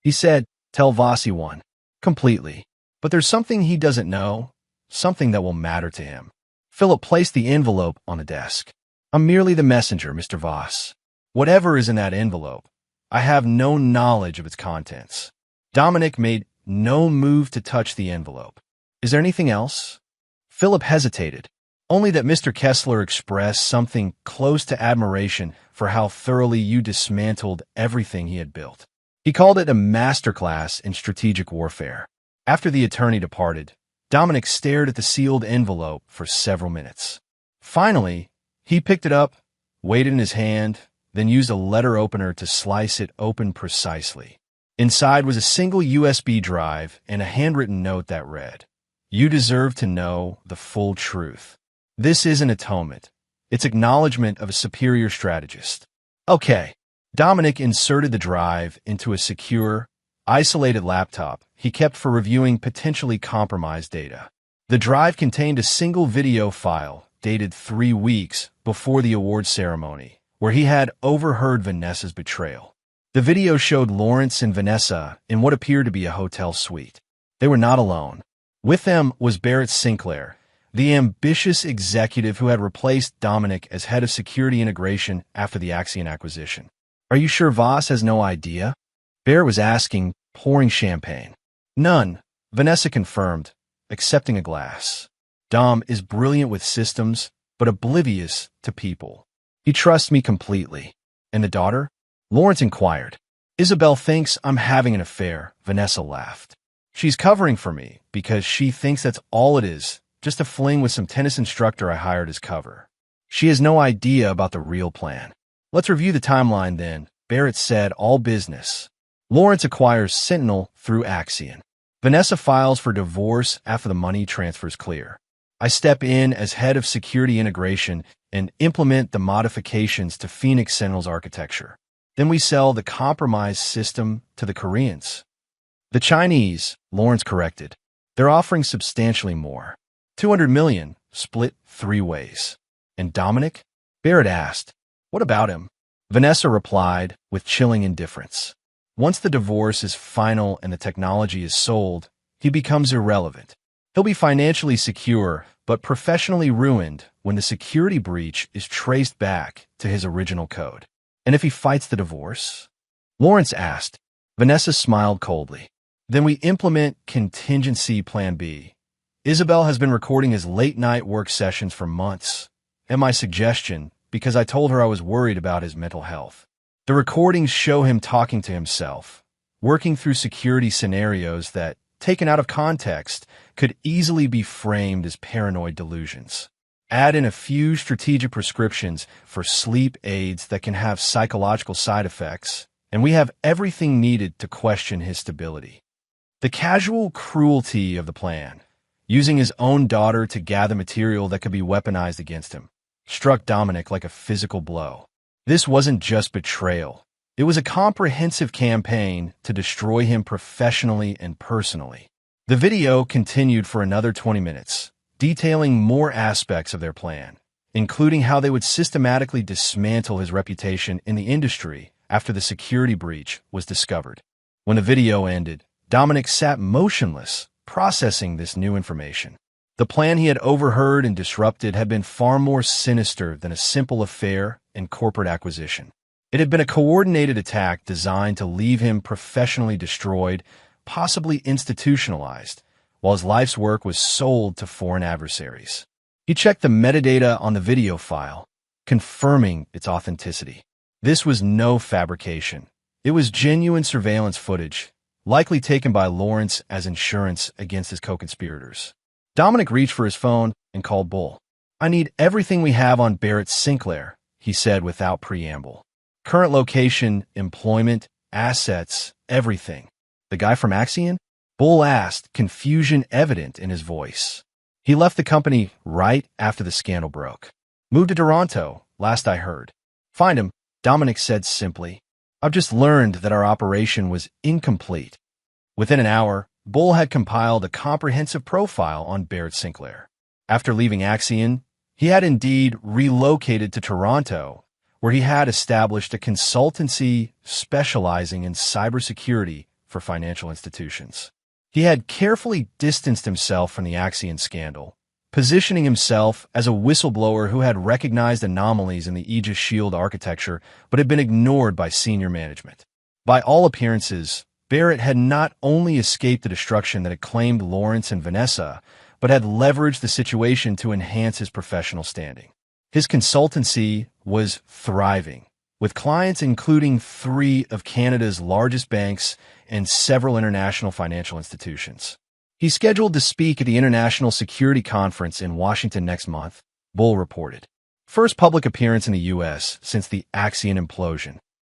He said, "Tell Vossi one." "Completely. But there's something he doesn't know, something that will matter to him." Philip placed the envelope on the desk. "I'm merely the messenger, Mr. Voss. Whatever is in that envelope, I have no knowledge of its contents." Dominic made no move to touch the envelope. "Is there anything else?" Philip hesitated. "Only that Mr. Kessler expressed something close to admiration for how thoroughly you dismantled everything he had built. He called it a masterclass in strategic warfare." After the attorney departed, Dominic stared at the sealed envelope for several minutes. Finally, he picked it up, weighed it in his hand, then used a letter opener to slice it open precisely. Inside was a single USB drive and a handwritten note that read, "You deserve to know the full truth. This isn't atonement. It's acknowledgement of a superior strategist." Okay. Dominic inserted the drive into a secure, isolated laptop he kept for reviewing potentially compromised data. The drive contained a single video file dated 3 weeks before the awards ceremony, where he had overheard Vanessa's betrayal. The video showed Lawrence and Vanessa in what appeared to be a hotel suite. They were not alone. With them was Barrett Sinclair, the ambitious executive who had replaced Dominic as head of security integration after the Axion acquisition. "Are you sure Voss has no idea?" Barrett was asking, pouring champagne. "None," Vanessa confirmed, accepting a glass. "Dom is brilliant with systems, but oblivious to people. He trusts me completely." "And the daughter?" Lawrence inquired. "Isabel thinks I'm having an affair," Vanessa laughed. "She's covering for me because she thinks that's all it is, just a fling with some tennis instructor I hired as cover. She has no idea about the real plan." "Let's review the timeline then," Barrett said, all business. Lawrence acquires Sentinel through Axion. Vanessa files for divorce after the money transfers clear. I step in as head of security integration and implement the modifications to Phoenix Sentinel's architecture. Then we sell the compromised system to the Koreans. "The Chinese," Lawrence corrected. "They're offering substantially more. 200 million, split 3 ways. "And Dominic?" Barrett asked. "What about him?" Vanessa replied with chilling indifference. "Once the divorce is final and the technology is sold, he becomes irrelevant. He'll be financially secure, but professionally ruined when the security breach is traced back to his original code." "And if he fights the divorce?" Lawrence asked. Vanessa smiled coldly. Then we implement contingency plan B. Isabel has been recording his late-night work sessions for months, at my suggestion, because I told her I was worried about his mental health. The recordings show him talking to himself, working through security scenarios that, taken out of context, could easily be framed as paranoid delusions. Add in a few strategic prescriptions for sleep aids that can have psychological side effects, and we have everything needed to question his stability. The casual cruelty of the plan, using his own daughter to gather material that could be weaponized against him, struck Dominic like a physical blow. This wasn't just betrayal. It was a comprehensive campaign to destroy him professionally and personally. The video continued for another 20 minutes, detailing more aspects of their plan, including how they would systematically dismantle his reputation in the industry after the security breach was discovered. When the video ended, Dominic sat motionless, processing this new information. The plan he had overheard and disrupted had been far more sinister than a simple affair in corporate acquisition. It had been a coordinated attack designed to leave him professionally destroyed, possibly institutionalized, while his life's work was sold to foreign adversaries. He checked the metadata on the video file, confirming its authenticity. This was no fabrication. It was genuine surveillance footage, likely taken by Lawrence as insurance against his co-conspirators. Dominic reached for his phone and called Bull. "I need everything we have on Barrett Sinclair," he said without preamble. "Current location, employment, assets, everything." "The guy from Axion?" Bull asked, confusion evident in his voice. "He left the company right after the scandal broke. Moved to Toronto, last I heard." "Find him," Dominic said simply. "I've just learned that our operation was incomplete." Within an hour, Bull had compiled a comprehensive profile on Barrett Sinclair. After leaving Axion, he had indeed relocated to Toronto, where he had established a consultancy specializing in cybersecurity for financial institutions. He had carefully distanced himself from the Axion scandal, positioning himself as a whistleblower who had recognized anomalies in the Aegis Shield architecture but had been ignored by senior management. By all appearances, Barrett had not only escaped the destruction that had claimed Lawrence and Vanessa, but had leveraged the situation to enhance his professional standing. His consultancy was thriving, with clients including 3 of Canada's largest banks and several international financial institutions. He's scheduled to speak at the International Security Conference in Washington next month, Bull reported. First public appearance in the U.S. since the Axion implosion.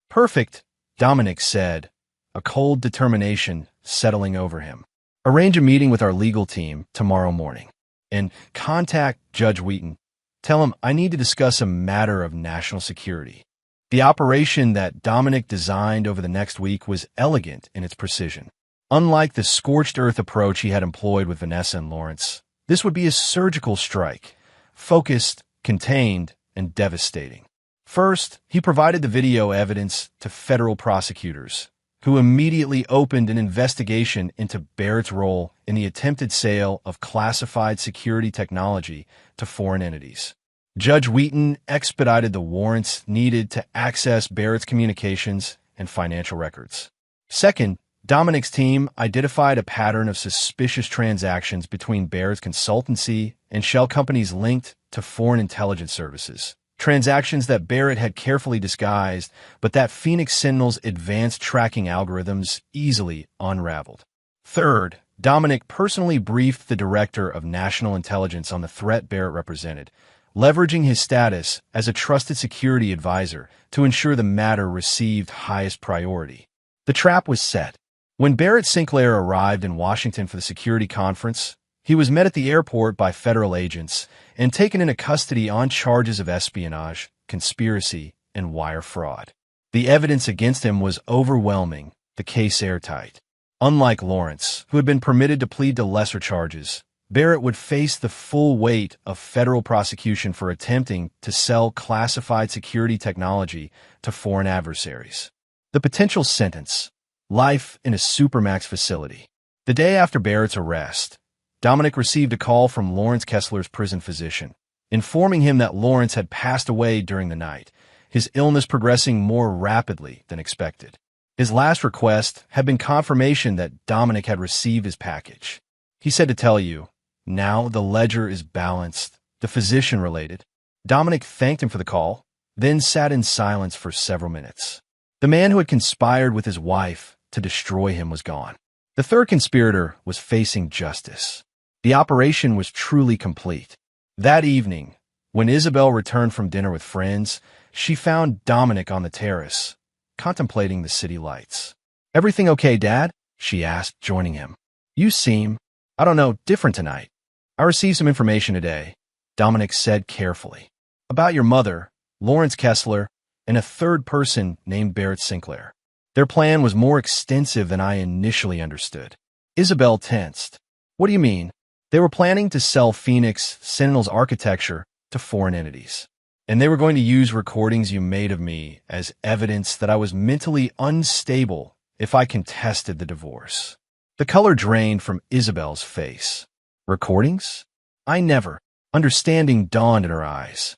"Perfect," Dominic said, a cold determination settling over him. "Arrange a meeting with our legal team tomorrow morning. And contact Judge Wheaton. Tell him I need to discuss a matter of national security." The operation that Dominic designed over the next week was elegant in its precision. Unlike the scorched earth approach he had employed with Vanessa and Lawrence, this would be a surgical strike, focused, contained, and devastating. First, he provided the video evidence to federal prosecutors, who immediately opened an investigation into Barrett's role in the attempted sale of classified security technology to foreign entities. Judge Wheaton expedited the warrants needed to access Barrett's communications and financial records. Second, Dominic's team identified a pattern of suspicious transactions between Barrett's consultancy and shell companies linked to foreign intelligence services. Transactions that Barrett had carefully disguised, but that Phoenix Sentinel's advanced tracking algorithms easily unraveled. Third, Dominic personally briefed the Director of National Intelligence on the threat Barrett represented, leveraging his status as a trusted security advisor to ensure the matter received highest priority. The trap was set. When Barrett Sinclair arrived in Washington for the security conference, he was met at the airport by federal agents and taken into custody on charges of espionage, conspiracy, and wire fraud. The evidence against him was overwhelming, the case airtight. Unlike Lawrence, who had been permitted to plead to lesser charges, Barrett would face the full weight of federal prosecution for attempting to sell classified security technology to foreign adversaries. The potential sentence: life in a supermax facility. The day after Barrett's arrest, Dominic received a call from Lawrence Kessler's prison physician, informing him that Lawrence had passed away during the night, his illness progressing more rapidly than expected. His last request had been confirmation that Dominic had received his package. He said to tell you, now the ledger is balanced, the physician related. Dominic thanked him for the call, then sat in silence for several minutes. The man who had conspired with his wife to destroy him was gone. The third conspirator was facing justice. The operation was truly complete. That evening, when Isabel returned from dinner with friends, she found Dominic on the terrace, contemplating the city lights. "Everything okay, Dad?" she asked, joining him. "You seem, I don't know, different tonight." "I received some information today," Dominic said carefully, "about your mother, Lawrence Kessler, and a third person named Barrett Sinclair. Their plan was more extensive than I initially understood." Isabel tensed. "What do you mean?" "They were planning to sell Phoenix Sentinel's architecture to foreign entities. And they were going to use recordings you made of me as evidence that I was mentally unstable if I contested the divorce." The color drained from Isabel's face. "Recordings? I never." Understanding dawned in her eyes.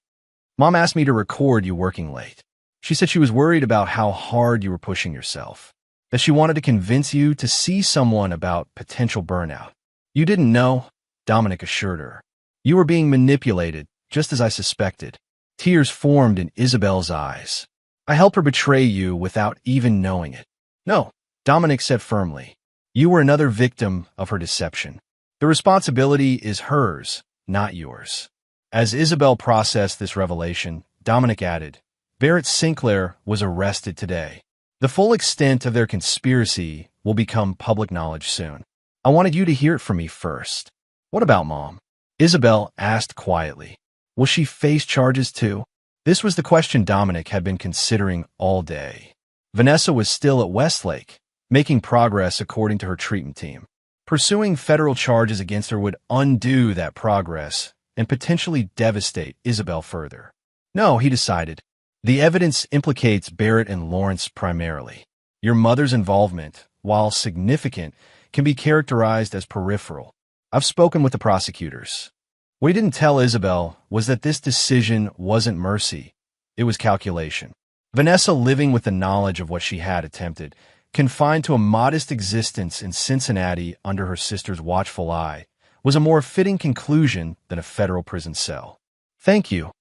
"Mom asked me to record you working late. She said she was worried about how hard you were pushing yourself, that she wanted to convince you to see someone about potential burnout. You didn't know," Dominic assured her. "You were being manipulated, just as I suspected." Tears formed in Isabel's eyes. "I helped her betray you without even knowing it." "No," Dominic said firmly. "You were another victim of her deception. The responsibility is hers, not yours." As Isabel processed this revelation, Dominic added, "Barrett Sinclair was arrested today. The full extent of their conspiracy will become public knowledge soon. I wanted you to hear it from me first." "What about Mom?" Isabel asked quietly. "Will she face charges too?" This was the question Dominic had been considering all day. Vanessa was still at Westlake, making progress according to her treatment team. Pursuing federal charges against her would undo that progress and potentially devastate Isabel further. "No," he decided. "The evidence implicates Barrett and Lawrence primarily. Your mother's involvement, while significant, can be characterized as peripheral. I've spoken with the prosecutors." What he didn't tell Isabel was that this decision wasn't mercy, it was calculation. Vanessa, living with the knowledge of what she had attempted, confined to a modest existence in Cincinnati under her sister's watchful eye, was a more fitting conclusion than a federal prison cell. "Thank you,"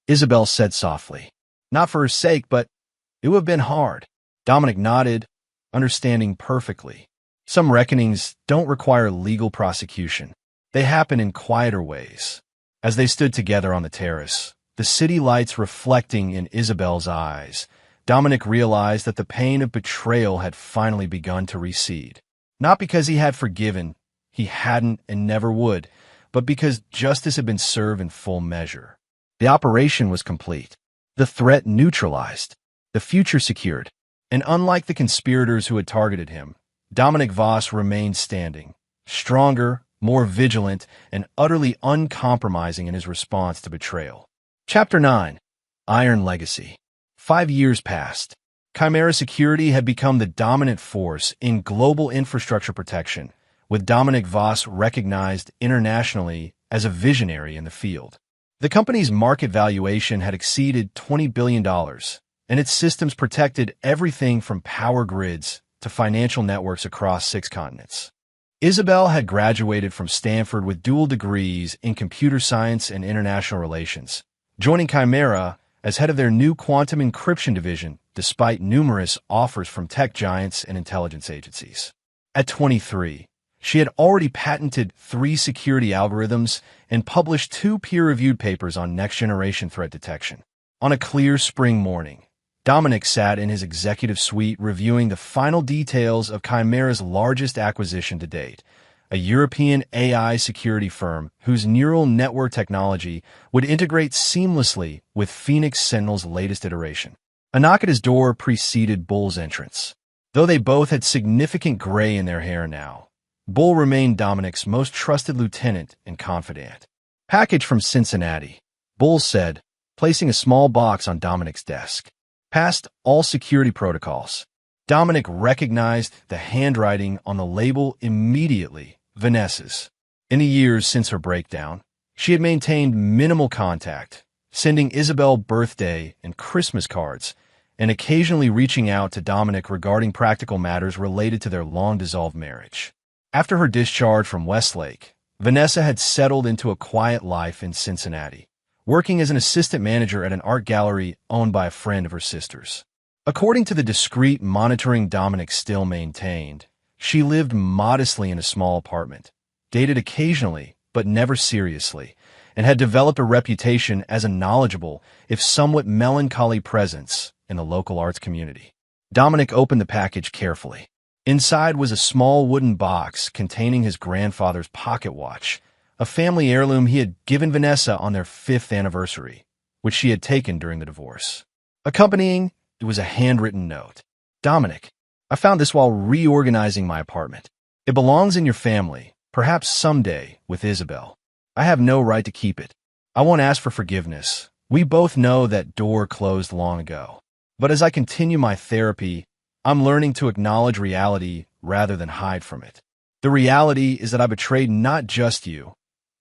Isabel said softly. "Not for her sake, but it would have been hard." Dominic nodded, understanding perfectly. Some reckonings don't require legal prosecution. They happen in quieter ways. As they stood together on the terrace, the city lights reflecting in Isabel's eyes, Dominic realized that the pain of betrayal had finally begun to recede. Not because he had forgiven, he hadn't and never would, but because justice had been served in full measure. The operation was complete, the threat neutralized, the future secured, and unlike the conspirators who had targeted him, Dominic Voss remained standing, stronger, more vigilant, and utterly uncompromising in his response to betrayal. Chapter 9. Iron Legacy. 5 years passed. Chimera Security had become the dominant force in global infrastructure protection, with Dominic Voss recognized internationally as a visionary in the field. The company's market valuation had exceeded $20 billion, and its systems protected everything from power grids to financial networks across 6 continents. Isabel had graduated from Stanford with dual degrees in computer science and international relations, joining Chimera as head of their new quantum encryption division despite numerous offers from tech giants and intelligence agencies. At 23, she had already patented 3 security algorithms and published 2 peer-reviewed papers on next-generation threat detection. On a clear spring morning, Dominic sat in his executive suite reviewing the final details of Chimera's largest acquisition to date, a European AI security firm whose neural network technology would integrate seamlessly with Phoenix Sentinel's latest iteration. A knock at his door preceded Bull's entrance. Though they both had significant gray in their hair now, Bull remained Dominic's most trusted lieutenant and confidant. "Package from Cincinnati," Bull said, placing a small box on Dominic's desk. Passed all security protocols. Dominic recognized the handwriting on the label immediately, Vanessa's. In the years since her breakdown, she had maintained minimal contact, sending Isabel birthday and Christmas cards, and occasionally reaching out to Dominic regarding practical matters related to their long-dissolved marriage. After her discharge from Westlake, Vanessa had settled into a quiet life in Cincinnati, working as an assistant manager at an art gallery owned by a friend of her sister's. According to the discreet monitoring Dominic still maintained, she lived modestly in a small apartment, dated occasionally but never seriously, and had developed a reputation as a knowledgeable, if somewhat melancholy presence in the local arts community. Dominic opened the package carefully. Inside was a small wooden box containing his grandfather's pocket watch, a family heirloom he had given Vanessa on their 5th anniversary, which she had taken during the divorce. Accompanying it was a handwritten note. Dominic, I found this while reorganizing my apartment. It belongs in your family, perhaps someday, with Isabel. I have no right to keep it. I won't ask for forgiveness. We both know that door closed long ago. But as I continue my therapy, I'm learning to acknowledge reality rather than hide from it. The reality is that I betrayed not just you,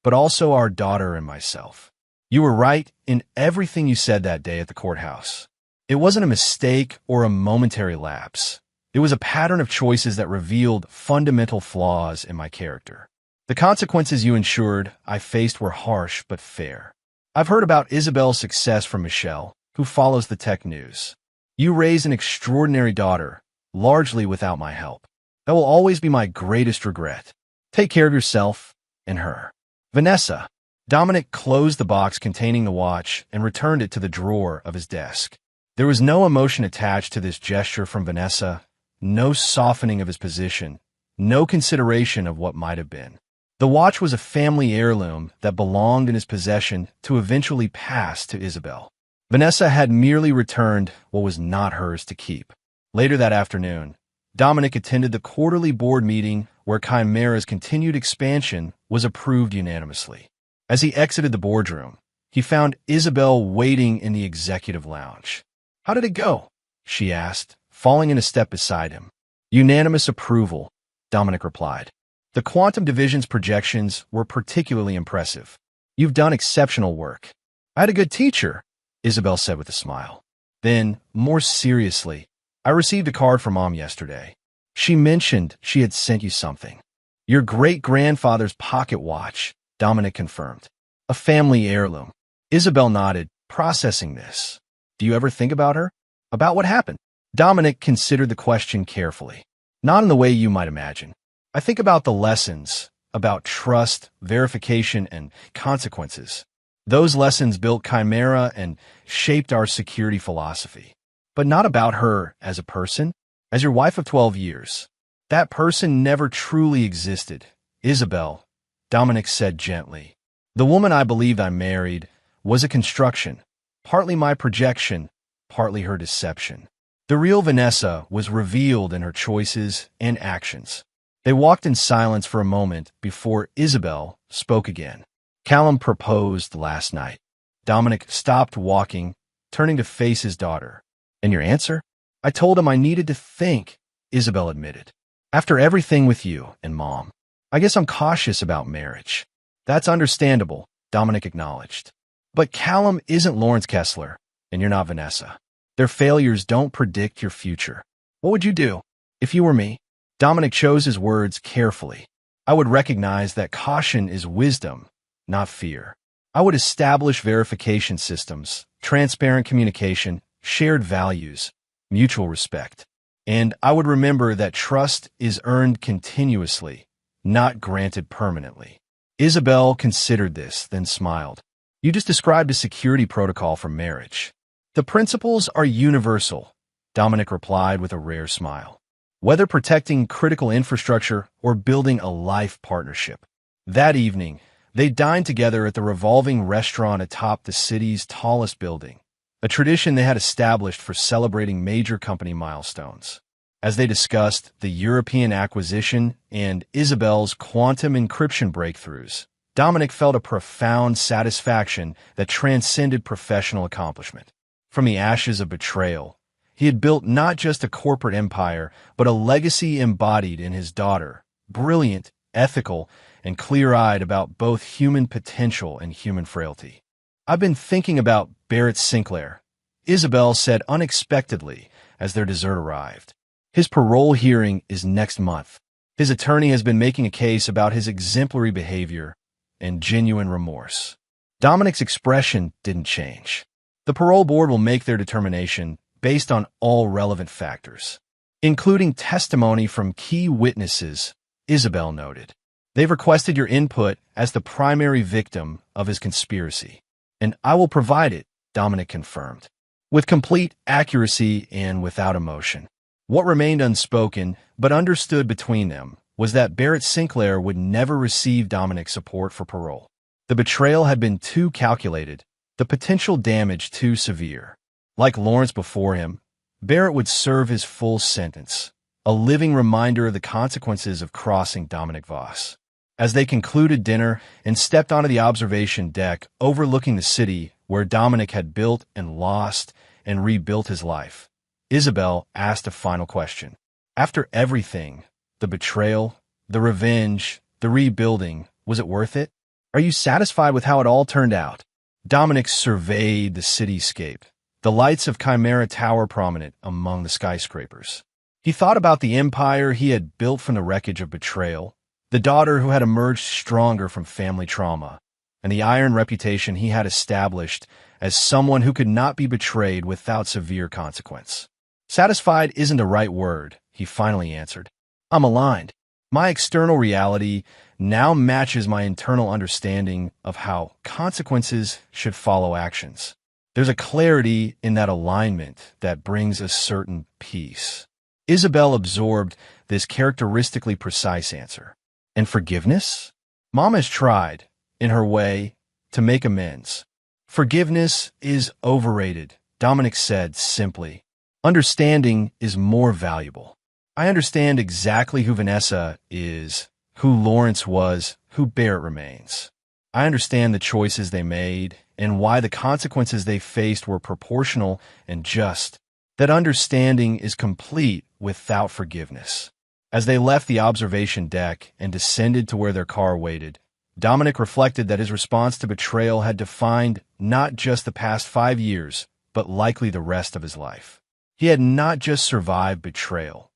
but also our daughter and myself. You were right in everything you said that day at the courthouse. It wasn't a mistake or a momentary lapse. It was a pattern of choices that revealed fundamental flaws in my character. The consequences you ensured I faced were harsh but fair. I've heard about Isabel's success from Michelle, who follows the tech news. You raised an extraordinary daughter, largely without my help. That will always be my greatest regret. Take care of yourself and her. Vanessa. Dominic closed the box containing the watch and returned it to the drawer of his desk. There was no emotion attached to this gesture from Vanessa, no softening of his position, no consideration of what might have been. The watch was a family heirloom that belonged in his possession to eventually pass to Isabel. Vanessa had merely returned what was not hers to keep. Later that afternoon, Dominic attended the quarterly board meeting where Chimera's continued expansion was approved unanimously. As he exited the boardroom, he found Isabel waiting in the executive lounge. How did it go? She asked, falling in a step beside him. Unanimous approval, Dominic replied. The quantum division's projections were particularly impressive. You've done exceptional work. I had a good teacher, Isabel said with a smile. Then, more seriously, I received a card from Mom yesterday. She mentioned she had sent you something. Your great-grandfather's pocket watch, Dominic confirmed. A family heirloom. Isabel nodded, processing this. Do you ever think about her? About what happened? Dominic considered the question carefully. Not in the way you might imagine. I think about the lessons, about trust, verification, and consequences. Those lessons built Chimera and shaped our security philosophy. But not about her as a person, as your wife of 12 years. That person never truly existed. Isabel, Dominic said gently. The woman I believed I married was a construction, partly my projection, partly her deception. The real Vanessa was revealed in her choices and actions. They walked in silence for a moment before Isabel spoke again. Callum proposed last night. Dominic stopped walking, turning to face his daughter. And your answer? I told him I needed to think, Isabel admitted. After everything with you and Mom, I guess I'm cautious about marriage. That's understandable, Dominic acknowledged. But Callum isn't Lawrence Kessler, and you're not Vanessa. Their failures don't predict your future. What would you do if you were me? Dominic chose his words carefully. I would recognize that caution is wisdom, not fear. I would establish verification systems, transparent communication, shared values, mutual respect. And I would remember that trust is earned continuously, not granted permanently. Isabel considered this, then smiled. You just described a security protocol for marriage. The principles are universal, Dominic replied with a rare smile. Whether protecting critical infrastructure or building a life partnership. That evening, they dined together at the revolving restaurant atop the city's tallest building, a tradition they had established for celebrating major company milestones. As they discussed the European acquisition and Isabel's quantum encryption breakthroughs, Dominic felt a profound satisfaction that transcended professional accomplishment. From the ashes of betrayal, he had built not just a corporate empire, but a legacy embodied in his daughter, brilliant, ethical, and clear-eyed about both human potential and human frailty. I've been thinking about Barrett Sinclair, Isabel said unexpectedly as their dessert arrived. His parole hearing is next month. His attorney has been making a case about his exemplary behavior and genuine remorse. Dominic's expression didn't change. The parole board will make their determination based on all relevant factors, including testimony from key witnesses, Isabel noted. They've requested your input as the primary victim of his conspiracy, and I will provide it, Dominic confirmed, with complete accuracy and without emotion. What remained unspoken but understood between them was that Barrett Sinclair would never receive Dominic's support for parole. The betrayal had been too calculated, the potential damage too severe. Like Lawrence before him, Barrett would serve his full sentence, a living reminder of the consequences of crossing Dominic Voss. As they concluded dinner and stepped onto the observation deck overlooking the city where Dominic had built and lost and rebuilt his life, Isabel asked a final question. After everything, the betrayal, the revenge, the rebuilding, was it worth it? Are you satisfied with how it all turned out? Dominic surveyed the cityscape, the lights of Chimera Tower prominent among the skyscrapers. He thought about the empire he had built from the wreckage of betrayal, the daughter who had emerged stronger from family trauma, and the iron reputation he had established as someone who could not be betrayed without severe consequence. Satisfied isn't the right word, he finally answered. I'm aligned. My external reality now matches my internal understanding of how consequences should follow actions. There's a clarity in that alignment that brings a certain peace. Isabel absorbed this characteristically precise answer. And forgiveness? Mom has tried, in her way, to make amends. Forgiveness is overrated, Dominic said simply. Understanding is more valuable. I understand exactly who Vanessa is, who Lawrence was, who Barrett remains. I understand the choices they made and why the consequences they faced were proportional and just. That understanding is complete without forgiveness. As they left the observation deck and descended to where their car waited, Dominic reflected that his response to betrayal had defined not just the past 5 years, but likely the rest of his life. He had not just survived betrayal.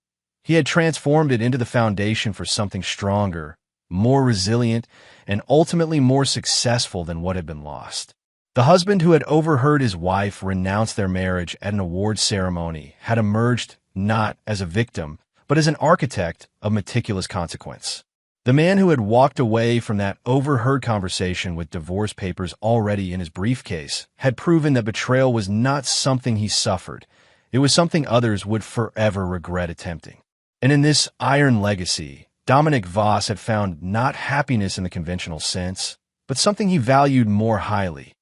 He had transformed it into the foundation for something stronger, more resilient, and ultimately more successful than what had been lost. The husband who had overheard his wife renounce their marriage at an awards ceremony had emerged not as a victim, but as an architect of meticulous consequence. The man who had walked away from that overheard conversation with divorce papers already in his briefcase had proven that betrayal was not something he suffered. It was something others would forever regret attempting. And in this iron legacy, Dominic Voss had found not happiness in the conventional sense, but something he valued more highly.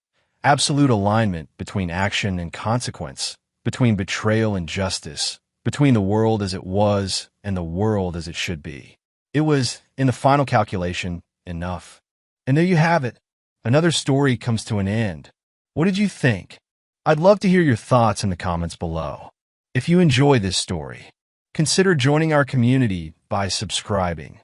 Absolute alignment between action and consequence, between betrayal and justice, between the world as it was and the world as it should be. It was, in the final calculation, enough. And there you have it. Another story comes to an end. What did you think? I'd love to hear your thoughts in the comments below. If you enjoy this story, consider joining our community by subscribing.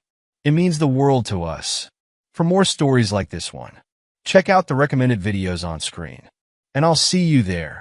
It means the world to us. For more stories like this one, check out the recommended videos on screen. And I'll see you there.